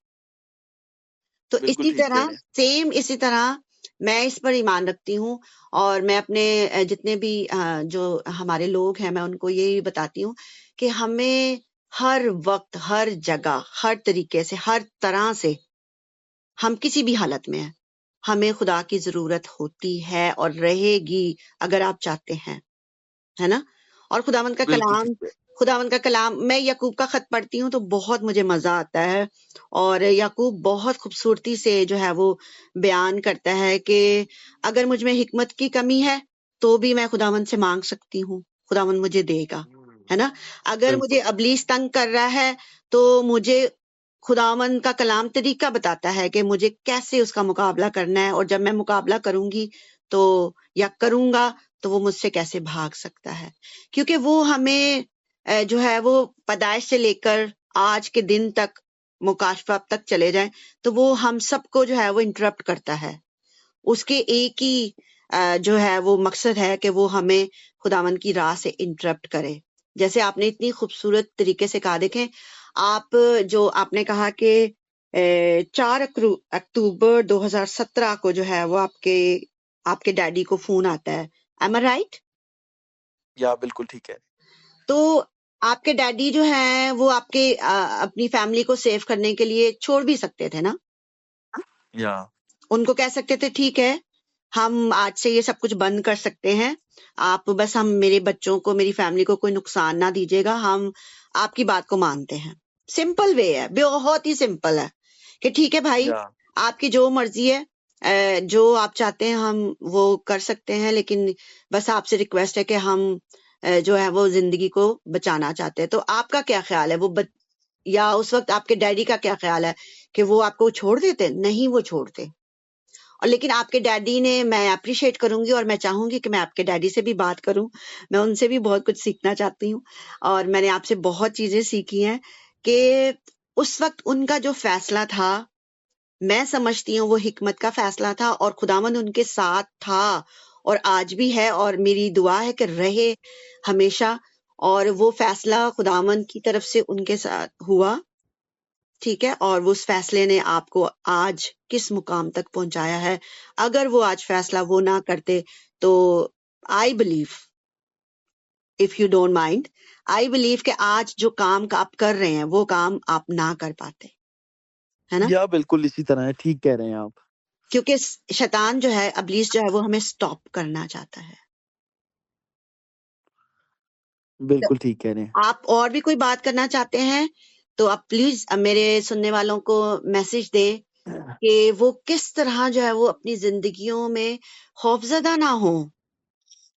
तो बिल्कुल इसी ठीक कह तरह रहे हैं। सेम इसी तरह मैं इस पर ईमान रखती हूँ, और मैं अपने जितने भी जो हमारे लोग हैं मैं उनको यही बताती हूँ कि हमें हर वक्त हर जगह हर तरीके से हर तरह से, हम किसी भी हालत में हैं, हमें खुदा की जरूरत होती है और रहेगी अगर आप चाहते हैं, है ना। और खुदावंद का बिल्कुल कलाम, ठीक है। खुदावंद का कलाम, मैं याकूब का खत पढ़ती हूँ तो बहुत मुझे मजा आता है, और याकूब बहुत खूबसूरती से जो है वो बयान करता है कि अगर मुझ में हिकमत की कमी है तो भी मैं खुदावंद से मांग सकती हूँ, खुदावंद मुझे देगा, है ना। अगर मुझे बिल्कुल अबलीस तंग कर रहा है तो मुझे खुदावंद का कलाम तरीका बताता है कि मुझे कैसे उसका मुकाबला करना है, और जब मैं मुकाबला करूंगी तो या करूंगा तो वो मुझसे कैसे भाग सकता है, क्योंकि वो हमें जो है वो पैदाइश से लेकर आज के दिन तक मुकाशफा तक चले जाएं तो वो हम सबको जो है वो इंटरप्ट करता है। उसके एक ही जो है वो मकसद है कि वो हमें खुदावंद की राह से इंटरप्ट करे। जैसे आपने इतनी खूबसूरत तरीके से कहा, देखें आप जो आपने कहा कि 4 अक्टूबर 2017 को जो है वो आपके डैडी को फोन आता है, एम आई राइट? या बिल्कुल ठीक है। तो आपके डैडी जो है वो आपके अपनी फैमिली को सेव करने के लिए छोड़ भी सकते थे ना, या उनको कह सकते थे ठीक है हम आज से ये सब कुछ बंद कर सकते हैं, आप बस हम मेरे बच्चों को मेरी फैमिली को कोई नुकसान ना दीजिएगा, हम आपकी बात को मानते हैं। सिंपल वे है, बहुत ही सिंपल है कि ठीक है भाई या आपकी जो मर्जी है, जो आप चाहते हैं हम वो कर सकते हैं, लेकिन बस आपसे रिक्वेस्ट है कि हम जो है वो जिंदगी को बचाना चाहते हैं। तो आपका क्या ख्याल है या उस वक्त आपके डैडी का क्या ख्याल है कि वो आपको छोड़ देते? नहीं, वो छोड़ते। और लेकिन आपके डैडी ने, मैं अप्रिशिएट करूंगी और मैं चाहूंगी कि मैं आपके डैडी से भी बात करूं, मैं उनसे भी बहुत कुछ सीखना चाहती हूँ, और मैंने आपसे बहुत चीजें सीखी हैं कि उस वक्त उनका जो फैसला था मैं समझती हूँ वो हिकमत का फैसला था, और खुदावंद उनके साथ था और आज भी है, और मेरी दुआ है कि रहे हमेशा। और वो फैसला खुदावंद की तरफ से उनके साथ हुआ, ठीक है, और उस फैसले ने आपको आज किस मुकाम तक पहुंचाया है। अगर वो आज फैसला वो ना करते तो I believe, if you don't mind, I believe कि आज जो काम का आप कर रहे हैं वो काम आप ना कर पाते, है ना। या बिल्कुल इसी तरह है, ठीक कह रहे हैं आप। क्योंकि शैतान जो है, अबलीस जो है, वो हमें स्टॉप करना चाहता है। तो बिल्कुल ठीक कह रहे हैं। आप और भी कोई बात करना चाहते हैं तो आप प्लीज मेरे सुनने वालों को मैसेज दें कि वो किस तरह जो है वो अपनी जिंदगियों में खौफजदा ना हो।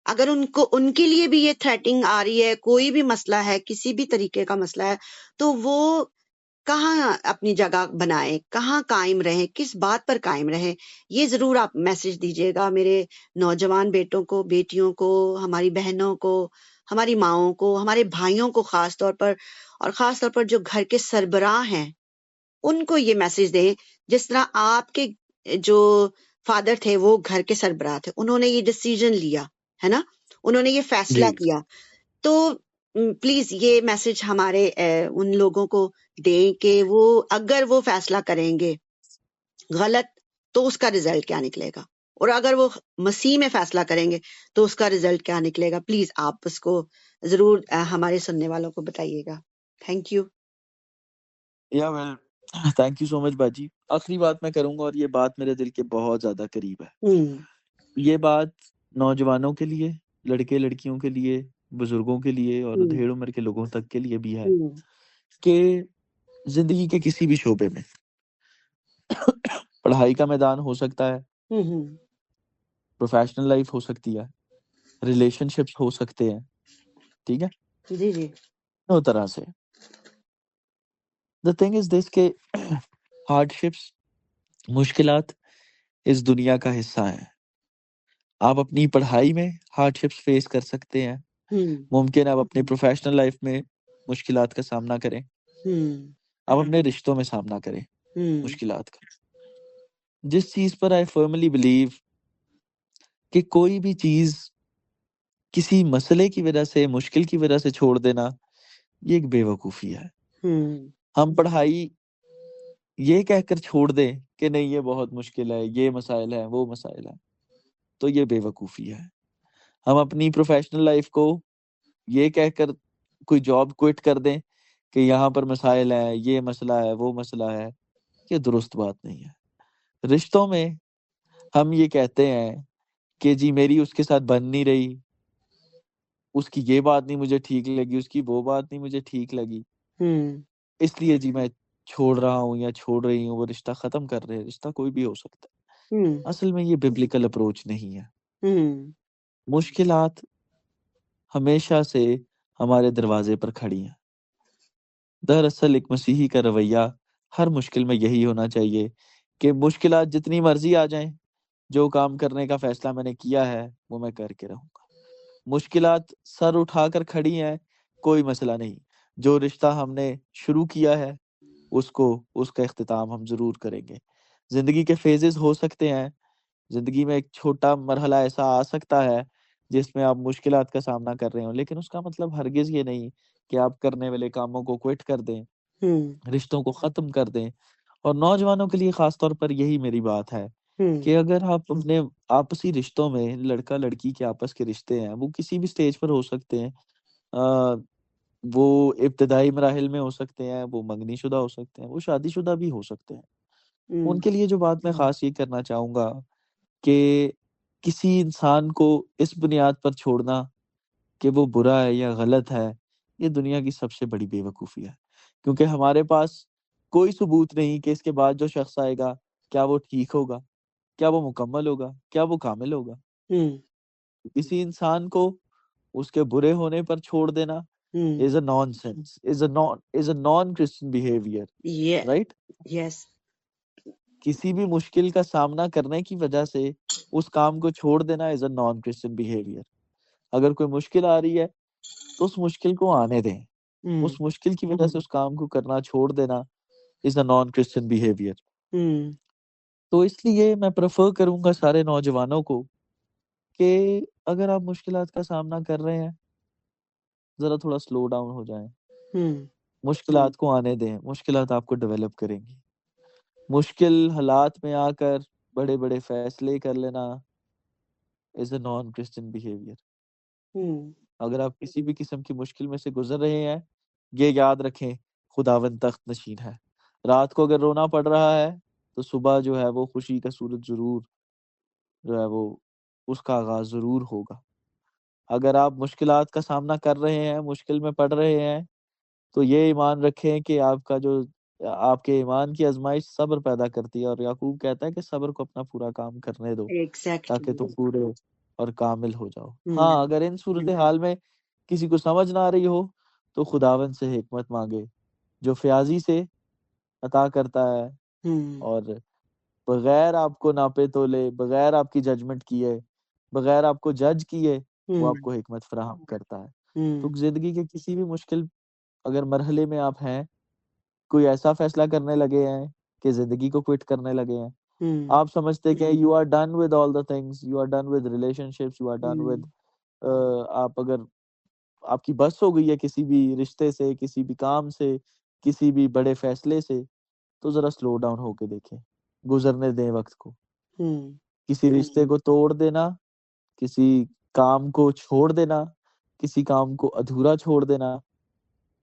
अगर उनको उनके लिए भी ये थ्रेटिंग आ रही है, कोई भी मसला है, किसी भी तरीके का मसला है, तो वो कहाँ अपनी जगह बनाएं, कहाँ कायम रहें, किस बात पर कायम रहें, ये जरूर आप मैसेज दीजिएगा मेरे नौजवान बेटों को, बेटियों को, हमारी बहनों को, हमारी माओं को, हमारे भाइयों को खास तौर पर, और खास तौर पर जो घर के सरबराह हैं उनको ये मैसेज दें। जिस तरह आपके जो फादर थे वो घर के सरबराह थे, उन्होंने ये डिसीजन लिया है ना, उन्होंने ये फैसला जी किया, तो प्लीज ये मैसेज हमारे उन लोगों को दें कि वो अगर वो फैसला करेंगे गलत तो उसका रिजल्ट क्या निकलेगा, और अगर वो मसीह में फैसला करेंगे तो उसका रिजल्ट क्या निकलेगा। प्लीज आप उसको जरूर हमारे सुनने वालों को बताइएगा। Thank you. या well thank you so much बाजी। आखिरी बात मैं करूंगा और ये बात मेरे दिल के बहुत ज्यादा करीब है। ये बात नौजवानों के लिए, लड़के लड़कियों के लिए, बुजुर्गों के लिए और अधेड़ उम्र के लोगों तक के लिए भी है कि जिंदगी के किसी भी शोबे में पढ़ाई का मैदान हो सकता है, प्रोफेशनल लाइफ हो सकती है, रिलेशनशिप्स हो सकते हैं, ठीक है, जी जी दो तरह से। द थिंग इज दिस के हार्डशिप्स, मुश्किलात इस दुनिया का हिस्सा है। आप अपनी पढ़ाई में हार्डशिप्स फेस कर सकते हैं, मुमकिन आप अपने प्रोफेशनल लाइफ में मुश्किलात का सामना करें, आप अपने रिश्तों में सामना करें मुश्किलात का। जिस चीज पर आई फर्मली बिलीव कि कोई भी चीज किसी मसले की वजह से, मुश्किल की वजह से छोड़ देना, ये एक बेवकूफी है। हम पढ़ाई ये कहकर छोड़ दें कि नहीं ये बहुत मुश्किल है, ये मसाइल है, वो मसाइल है, तो ये बेवकूफी है। हम अपनी प्रोफेशनल लाइफ को ये कहकर कोई जॉब क्विट कर दें कि यहाँ पर मसाइल है, ये मसला है, वो मसला है, ये दुरुस्त बात नहीं है। रिश्तों में हम ये कहते हैं कि जी मेरी उसके साथ बन नहीं रही, उसकी ये बात नहीं मुझे ठीक लगी, उसकी वो बात नहीं मुझे ठीक लगी, इसलिए जी मैं छोड़ रहा हूँ या छोड़ रही हूँ, वो रिश्ता खत्म कर रहे हैं। रिश्ता कोई भी हो सकता है। असल में ये बिब्लिकल अप्रोच नहीं है। मुश्किलात हमेशा से हमारे दरवाजे पर खड़ी हैं। दरअसल एक मसीही का रवैया हर मुश्किल में यही होना चाहिए कि मुश्किलात जितनी मर्जी आ जाएं, जो काम करने का फैसला मैंने किया है वो मैं करके रहूंगा। मुश्किलात सर उठाकर खड़ी हैं, कोई मसला नहीं। जो रिश्ता हमने शुरू किया है उसका इख्तिताम हम जरूर करेंगे। जिंदगी के फेजेस हो सकते हैं, जिंदगी में एक छोटा मरहला ऐसा आ सकता है जिसमें आप मुश्किलात का सामना कर रहे हो, लेकिन उसका मतलब हरगिज ये नहीं कि आप करने वाले कामों को क्विट कर दें, रिश्तों को खत्म कर दें। और नौजवानों के लिए खास तौर पर यही मेरी बात है कि अगर आप अपने आपसी रिश्तों में, लड़का लड़की के आपस के रिश्ते हैं, वो किसी भी स्टेज पर हो सकते हैं, वो इब्तदाई मराहिल में हो सकते हैं, वो मंगनीशुदा हो सकते हैं, वो शादीशुदा भी हो सकते हैं। उनके लिए जो बात मैं खास ये करना चाहूंगा कि किसी इंसान को इस बुनियाद पर छोड़ना कि वो बुरा है या गलत है, ये दुनिया की सबसे बड़ी बेवकूफ़ी है। क्योंकि हमारे पास कोई सबूत नहीं कि इसके बाद जो शख्स आएगा क्या वो ठीक होगा, क्या वो मुकम्मल होगा, क्या वो कामिल होगा। किसी इंसान को उसके बुरे होने पर छोड़ देना is a nonsense, is a non-Christian behavior, right? Yes किसी भी मुश्किल का सामना करने की वजह से उस काम को छोड़ देना is a non-Christian behavior। अगर कोई मुश्किल आ रही है तो उस मुश्किल को आने दें। उस मुश्किल की वजह से उस काम को करना छोड़ देना is a non-Christian behavior। तो इसलिए मैं प्रेफर करूंगा सारे नौजवानों को कि अगर आप मुश्किलात का सामना कर रहे हैं, जरा थोड़ा स्लो डाउन हो जाएं, मुश्किलात को आने दें। मुश्किलात आपको डेवलप करेंगी। मुश्किल हालात में आकर बड़े बड़े फैसले कर लेना is a non Christian behaviour. अगर आप किसी भी किस्म की मुश्किल में से गुजर रहे हैं, ये याद रखें खुदावंद तख्त नशीन है। रात को अगर रोना पड़ रहा है तो सुबह जो है वो खुशी का सूरज जरूर जो है वो उसका आगाज जरूर होगा। अगर आप मुश्किलात का सामना कर रहे हैं, मुश्किल में पड़ रहे हैं, तो ये ईमान रखें कि आपका जो आपके ईमान की आजमाइश सब्र पैदा करती है। और याकूब कहता है कि सब्र को अपना पूरा काम करने दो ताकि तुम पूरे और कामिल हो जाओ। हाँ, अगर इन सूरत हाल में किसी को समझ ना आ रही हो तो खुदावन से हिकमत मांगे जो फ्याजी से अता करता है, और बगैर आपको नापे तोले, बगैर आपकी जजमेंट किए, बगैर आपको जज किए, वो आपको हिकमत फराहम करता है। तो जिंदगी के किसी भी मुश्किल अगर मरहले में आप हैं, कोई ऐसा फैसला करने लगे हैं कि जिंदगी को क्विट करने लगे हैं, आप समझते कि you are done with all the things, you are done with relationships, you are done with, आप अगर आपकी बस हो गई है किसी भी रिश्ते से, किसी भी काम से, किसी भी बड़े फैसले से, तो जरा स्लो डाउन होके देखें, गुजरने दें वक्त को। किसी रिश्ते को तोड़ देना, किसी काम को छोड़ देना, किसी काम को अधूरा छोड़ देना,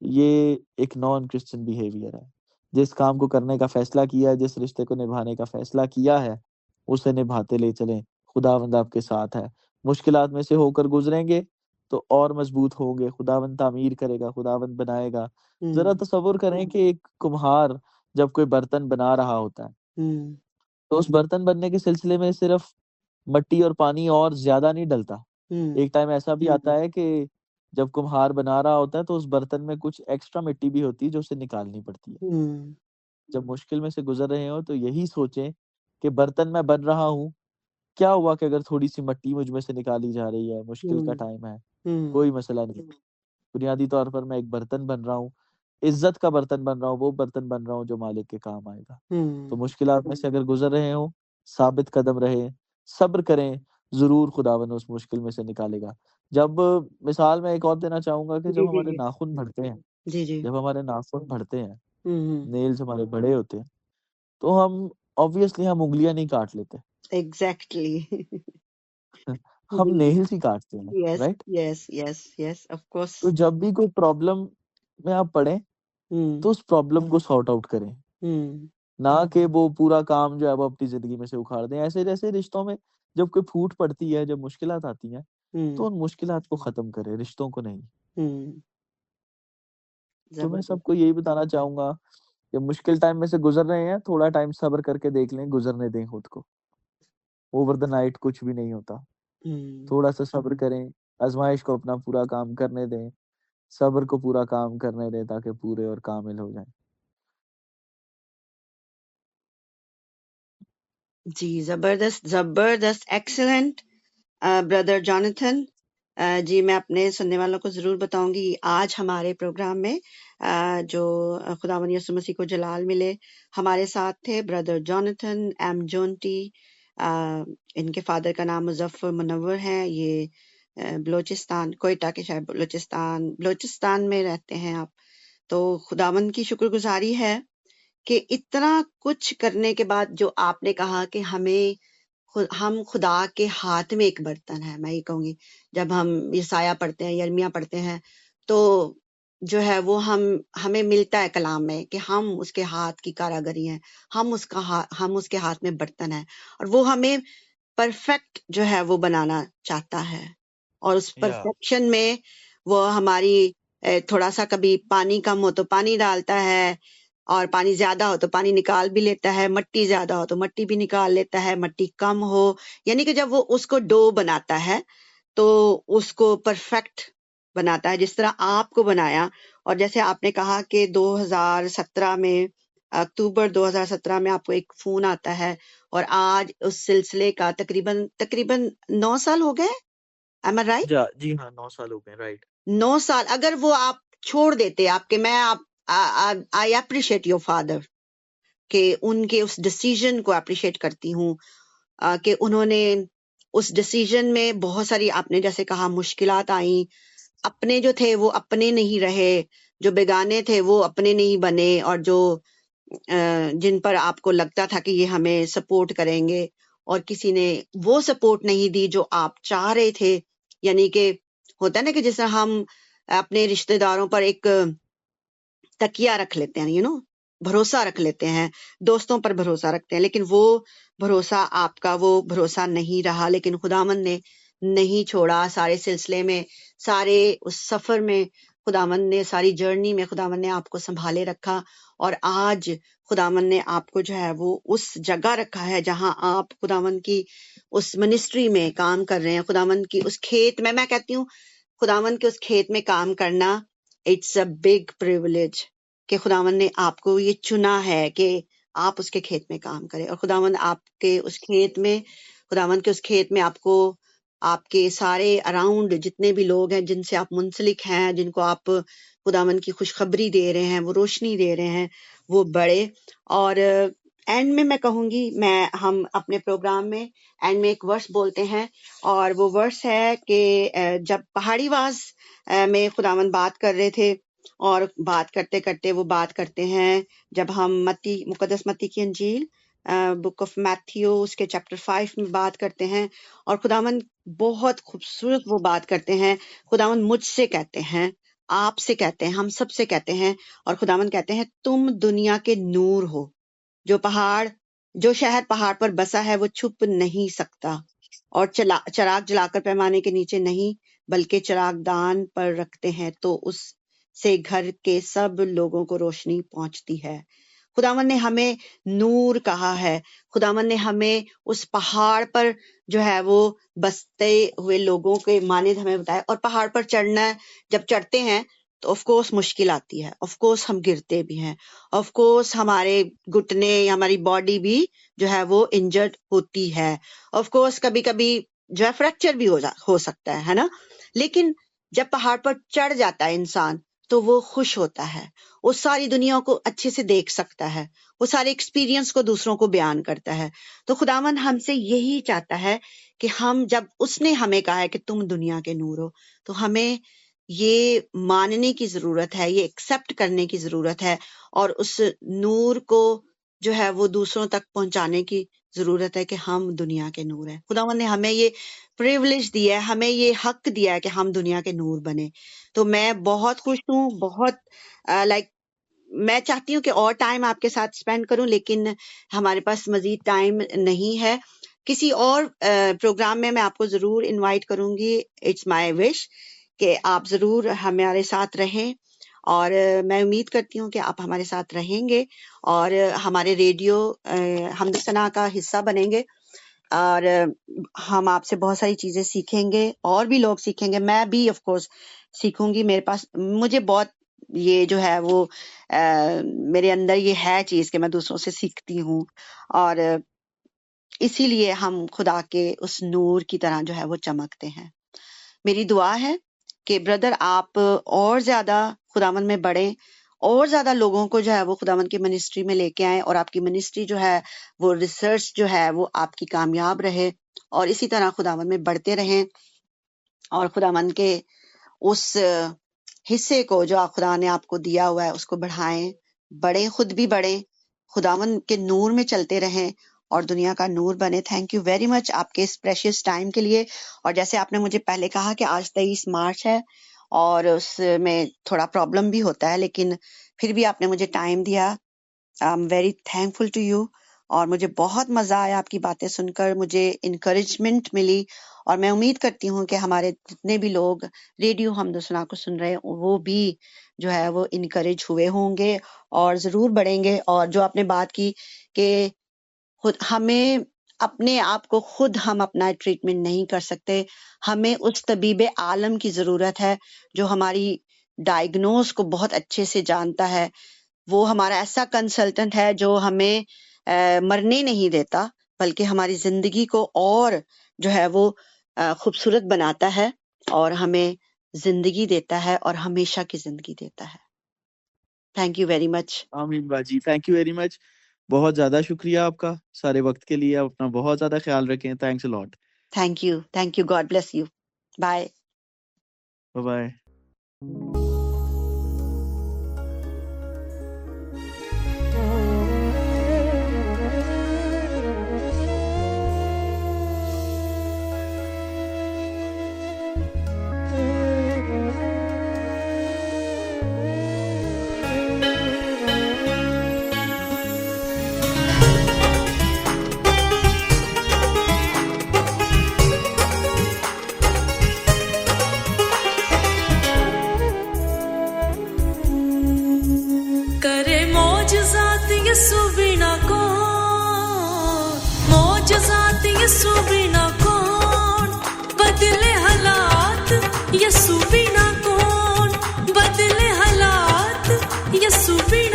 ये एक नॉन क्रिश्चियन बिहेवियर है। जिस काम को करने का फैसला किया है, जिस रिश्ते को निभाने का फैसला किया है, उसे निभाते ले चलें। खुदावंद आपके साथ है। मुश्किलात में से होकर गुजरेंगे तो और मजबूत होंगे। खुदावंद तामीर करेगा, खुदावंद बनाएगा। जरा तसव्वुर करें कि एक कुम्हार जब कोई बर्तन बना रहा होता है, तो उस बर्तन बनने के सिलसिले में सिर्फ मट्टी और पानी और ज्यादा नहीं डलता। एक टाइम ऐसा भी आता है कि जब कुम्हार बना रहा होता है तो उस बर्तन में कुछ एक्स्ट्रा मिट्टी भी होती है जो उसे निकालनी पड़ती है। जब मुश्किल में से गुजर रहे हो तो यही सोचें कि बर्तन मैं बन रहा हूँ, क्या हुआ कि अगर थोड़ी सी मिट्टी मुझ में से निकाली जा रही है, मुश्किल का टाइम है, कोई मसला नहीं। बुनियादी तौर पर मैं एक बर्तन बन रहा हूँ, इज्जत का बर्तन बन रहा हूँ, वो बर्तन बन रहा हूँ जो मालिक के काम आएगा। तो मुश्किलात में से अगर गुजर रहे हो, साबित कदम रहे, सब्र करें, जरूर खुदावन उस मुश्किल में से निकालेगा। जब मिसाल मैं एक और देना चाहूंगा कि जब हमारे नाखून बढ़ते हैं, जब हमारे नाखून बढ़ते हैं, नेल्स हमारे बड़े होते हैं, तो हम ऑब्वियसली हम उंगलियां नहीं काट लेते, एग्जैक्टली। हम नेल्स ही काटते हैं, yes right? Yes yes yes, of course. तो जब भी कोई प्रॉब्लम में आप पड़े तो उस प्रॉब्लम को सॉर्ट आउट करें, ना कि वो पूरा काम जो है वो अपनी जिंदगी में से उखाड़ दें। ऐसे जैसे रिश्तों में जब कोई फूट पड़ती है, जब मुश्किलात आती हैं, तो उन मुश्किलात को खत्म करें, रिश्तों को नहीं। तो मैं सबको यही बताना चाहूंगा कि मुश्किल टाइम में से गुजर रहे हैं, थोड़ा टाइम सब्र करके देख लें, गुजरने दें खुद को। ओवर द नाइट कुछ भी नहीं होता, थोड़ा सा सब्र करें, आजमाइश को अपना पूरा काम करने दें, सब्र को पूरा काम करने दें ताकि पूरे और कामिल हो जाएं। जी, जबरदस्त जबरदस्त, एक्सीलेंट ब्रदर जॉनथन। जी, मैं अपने सुनने वालों को जरूर बताऊंगी आज हमारे प्रोग्राम में जो खुदावंद यीशु मसीह को जलाल मिले, हमारे साथ थे ब्रदर जॉनथन एम जोंटी। इनके फादर का नाम मुजफ्फर मुनव्वर है। ये बलोचिस्तान, कोयटा के, शायद बलोचिस्तान में रहते हैं आप। तो खुदावंद की शुक्रगुजारी है कि इतना कुछ करने के बाद जो आपने कहा कि हम खुदा के हाथ में एक बर्तन है। मैं ये कहूंगी, जब हम यसाया पढ़ते हैं, यिर्मयाह पढ़ते हैं, तो जो है वो हमें मिलता है कलाम में कि हम उसके हाथ की कारागरी हैं, हम उसके हाथ में बर्तन है, और वो हमें परफेक्ट जो है वो बनाना चाहता है। और उस या परफेक्शन में वो हमारी थोड़ा सा कभी पानी कम हो तो पानी डालता है, और पानी ज्यादा हो तो पानी निकाल भी लेता है, मट्टी ज्यादा हो तो मट्टी भी निकाल लेता है, मट्टी कम हो, यानी कि जब वो उसको डो बनाता है तो उसको परफेक्ट बनाता है, जिस तरह आपको बनाया। और जैसे आपने कहा कि 2017 में, अक्टूबर 2017 में आपको एक फोन आता है, और आज उस सिलसिले का तकरीबन 9 साल हो गए। एम आई राइट? जी हाँ, 9 साल हो गए, राइट। 9 साल अगर वो आप छोड़ देते, आपके, मैं आई अप्रिशिएट योर फादर कि उनके उस डिसीजन को अप्रिशिएट करती हूँ कि उन्होंने उस डिसीजन में बहुत सारी, आपने जैसे कहा, मुश्किलात आई। अपने जो थे वो अपने नहीं रहे, जो बेगाने थे वो अपने नहीं बने, और जो जिन पर आपको लगता था कि ये हमें सपोर्ट करेंगे, और किसी ने वो सपोर्ट नहीं दी जो आप चाह रहे थे। यानी कि होता है ना कि जैसे हम अपने रिश्तेदारों पर एक तकिया रख लेते हैं, भरोसा रख लेते हैं, दोस्तों पर भरोसा रखते हैं, लेकिन वो भरोसा आपका वो भरोसा नहीं रहा। लेकिन खुदावंद ने नहीं छोड़ा, सारे सिलसिले में, सारे उस सफर में खुदावंद ने, सारी जर्नी में खुदावंद ने आपको संभाले रखा। और आज खुदावंद ने आपको जो है वो उस जगह रखा है जहां आप खुदावंद की उस मिनिस्ट्री में काम कर रहे हैं, खुदावंद की उस खेत में। मैं कहती हूँ खुदावंद के उस खेत में काम करना, इट्स अ बिग प्रिविलेज कि खुदावंद ने आपको ये चुना है कि आप उसके खेत में काम करें, और खुदावंद आपके उस खेत में, खुदावंद के उस खेत में आपको आपके सारे अराउंड जितने भी लोग हैं जिनसे आप मुंसलिक हैं, जिनको आप खुदावंद की खुशखबरी दे रहे हैं, वो रोशनी दे रहे हैं, वो बढ़े। और एंड में मैं कहूंगी, हम अपने प्रोग्राम में एंड में एक वर्स बोलते हैं, और वो वर्स है कि जब पहाड़ीवास में खुदावंद बात कर रहे थे, और बात करते करते वो बात करते हैं, जब हम मुकद्दस मत्ती की अंजील बुक ऑफ मैथ्यू उसके चैप्टर 5 में बात करते हैं, और खुदावंद बहुत खूबसूरत वो बात करते हैं। खुदावंद मुझसे कहते हैं, आपसे कहते हैं, हम सबसे कहते हैं, और खुदावंद कहते हैं तुम दुनिया के नूर हो। जो शहर पहाड़ पर बसा है वो छुप नहीं सकता, और चराग जलाकर पैमाने के नीचे नहीं बल्कि चरागदान पर रखते हैं तो उससे घर के सब लोगों को रोशनी पहुंचती है। खुदावन ने हमें नूर कहा है, खुदावन ने हमें उस पहाड़ पर जो है वो बसते हुए लोगों के मानिद हमें बताया। और पहाड़ पर चढ़ना, जब चढ़ते हैं तो ऑफ कोर्स मुश्किल आती है, ऑफ कोर्स हम गिरते भी हैं, ऑफ कोर्स हमारे घुटने, हमारी बॉडी भी जो है वो इंजर्ड होती है, ऑफ कोर्स कभी कभी जो है फ्रैक्चर भी हो सकता है ना। लेकिन जब पहाड़ पर चढ़ जाता है इंसान तो वो खुश होता है, वो सारी दुनिया को अच्छे से देख सकता है, वो सारे एक्सपीरियंस को दूसरों को बयान करता है। तो खुदावन हमसे यही चाहता है कि हम, जब उसने हमें कहा है कि तुम दुनिया के नूर हो, तो हमें ये मानने की जरूरत है, ये एक्सेप्ट करने की जरूरत है, और उस नूर को जो है वो दूसरों तक पहुंचाने की जरूरत है कि हम दुनिया के नूर हैं। खुदावन ने हमें ये प्रिविलेज दिया है, हमें ये हक दिया है कि हम दुनिया के नूर बने। तो मैं बहुत खुश हूँ, बहुत मैं चाहती हूँ कि और टाइम आपके साथ स्पेंड करूं, लेकिन हमारे पास मजीद टाइम नहीं है। किसी और प्रोग्राम में मैं आपको जरूर इनवाइट करूंगी। इट्स माय विश कि आप जरूर हमारे साथ रहें, और मैं उम्मीद करती हूँ कि आप हमारे साथ रहेंगे और हमारे रेडियो हमदसना का हिस्सा बनेंगे, और हम आपसे बहुत सारी चीजें सीखेंगे, और भी लोग सीखेंगे, मैं भी ऑफ कोर्स सीखूंगी। मुझे बहुत ये जो है वो मेरे अंदर ये है चीज कि मैं दूसरों से सीखती हूँ, और इसीलिए हम खुदा के उस नूर की तरह जो है वो चमकते हैं। मेरी दुआ है कि ब्रदर आप और ज्यादा खुदावन में बढ़ें, और ज्यादा लोगों को जो है वो खुदावन की मिनिस्ट्री में लेके आए, और आपकी मिनिस्ट्री जो है वो रिसर्च जो है वो आपकी कामयाब रहे, और इसी तरह खुदावन में बढ़ते रहें, और खुदावन के उस हिस्से को जो खुदा ने आपको दिया हुआ है उसको बढ़ाएं, बढ़ें, खुद भी बढ़ें, खुदावन के नूर में चलते रहें और दुनिया का नूर बने। थैंक यू वेरी मच आपके इस प्रेशियस टाइम के लिए। और जैसे आपने मुझे पहले कहा कि आज 23 मार्च है और उसमें थोड़ा प्रॉब्लम भी होता है, लेकिन फिर भी आपने मुझे टाइम दिया। I am very thankful to you, और मुझे बहुत मजा आया आपकी बातें सुनकर, मुझे इंकरेजमेंट मिली, और मैं उम्मीद करती हूँ कि हमारे जितने भी लोग रेडियो हमदसना को सुन रहे हैं वो भी जो है वो इनकरेज हुए होंगे और जरूर बढ़ेंगे। और जो आपने बात की कि हमें अपने आप को खुद हम अपना ट्रीटमेंट नहीं कर सकते, हमें उस तबीब आलम की जरूरत है जो हमारी डायग्नोज को बहुत अच्छे से जानता है। वो हमारा ऐसा कंसल्टेंट है जो हमें मरने नहीं देता, बल्कि हमारी जिंदगी को और जो है वो खूबसूरत बनाता है, और हमें जिंदगी देता है, और हमेशा की जिंदगी देता है। Thank you very much. आमीन बाजी, थैंक यू वेरी मच। बहुत ज्यादा शुक्रिया आपका सारे वक्त के लिए। अपना बहुत ज्यादा ख्याल रखें। Thanks a lot. Thank you. God bless you. Bye bye. Yesu बिना कौन बदले हालात, यसु बिना कौन बदले हालात, यसु बिना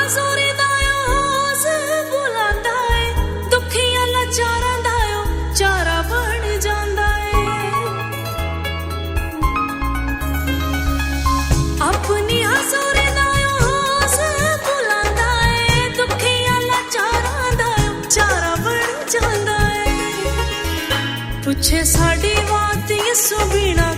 ਹਜ਼ੂਰੀ ਦਾ ਹੋਸ ਬੁਲਾਂਦਾ ਏ ਦੁਖੀਆਂ ਲਾਚਾਰਾਂ ਦਾ ਚਾਰਾ ਬਣ ਜਾਂਦਾ ਏ ਆਪਣੀ ਹਜ਼ੂਰੀ ਦਾ ਹੋਸ ਬੁਲਾਂਦਾ ਏ ਦੁਖੀਆਂ ਲਾਚਾਰਾਂ ਦਾ ਚਾਰਾ ਬਣ ਜਾਂਦਾ ਏ ਪੁੱਛੇ ਸਾਡੀ ਬਾਤ ਯਿਸੂ ਬਿਨਾ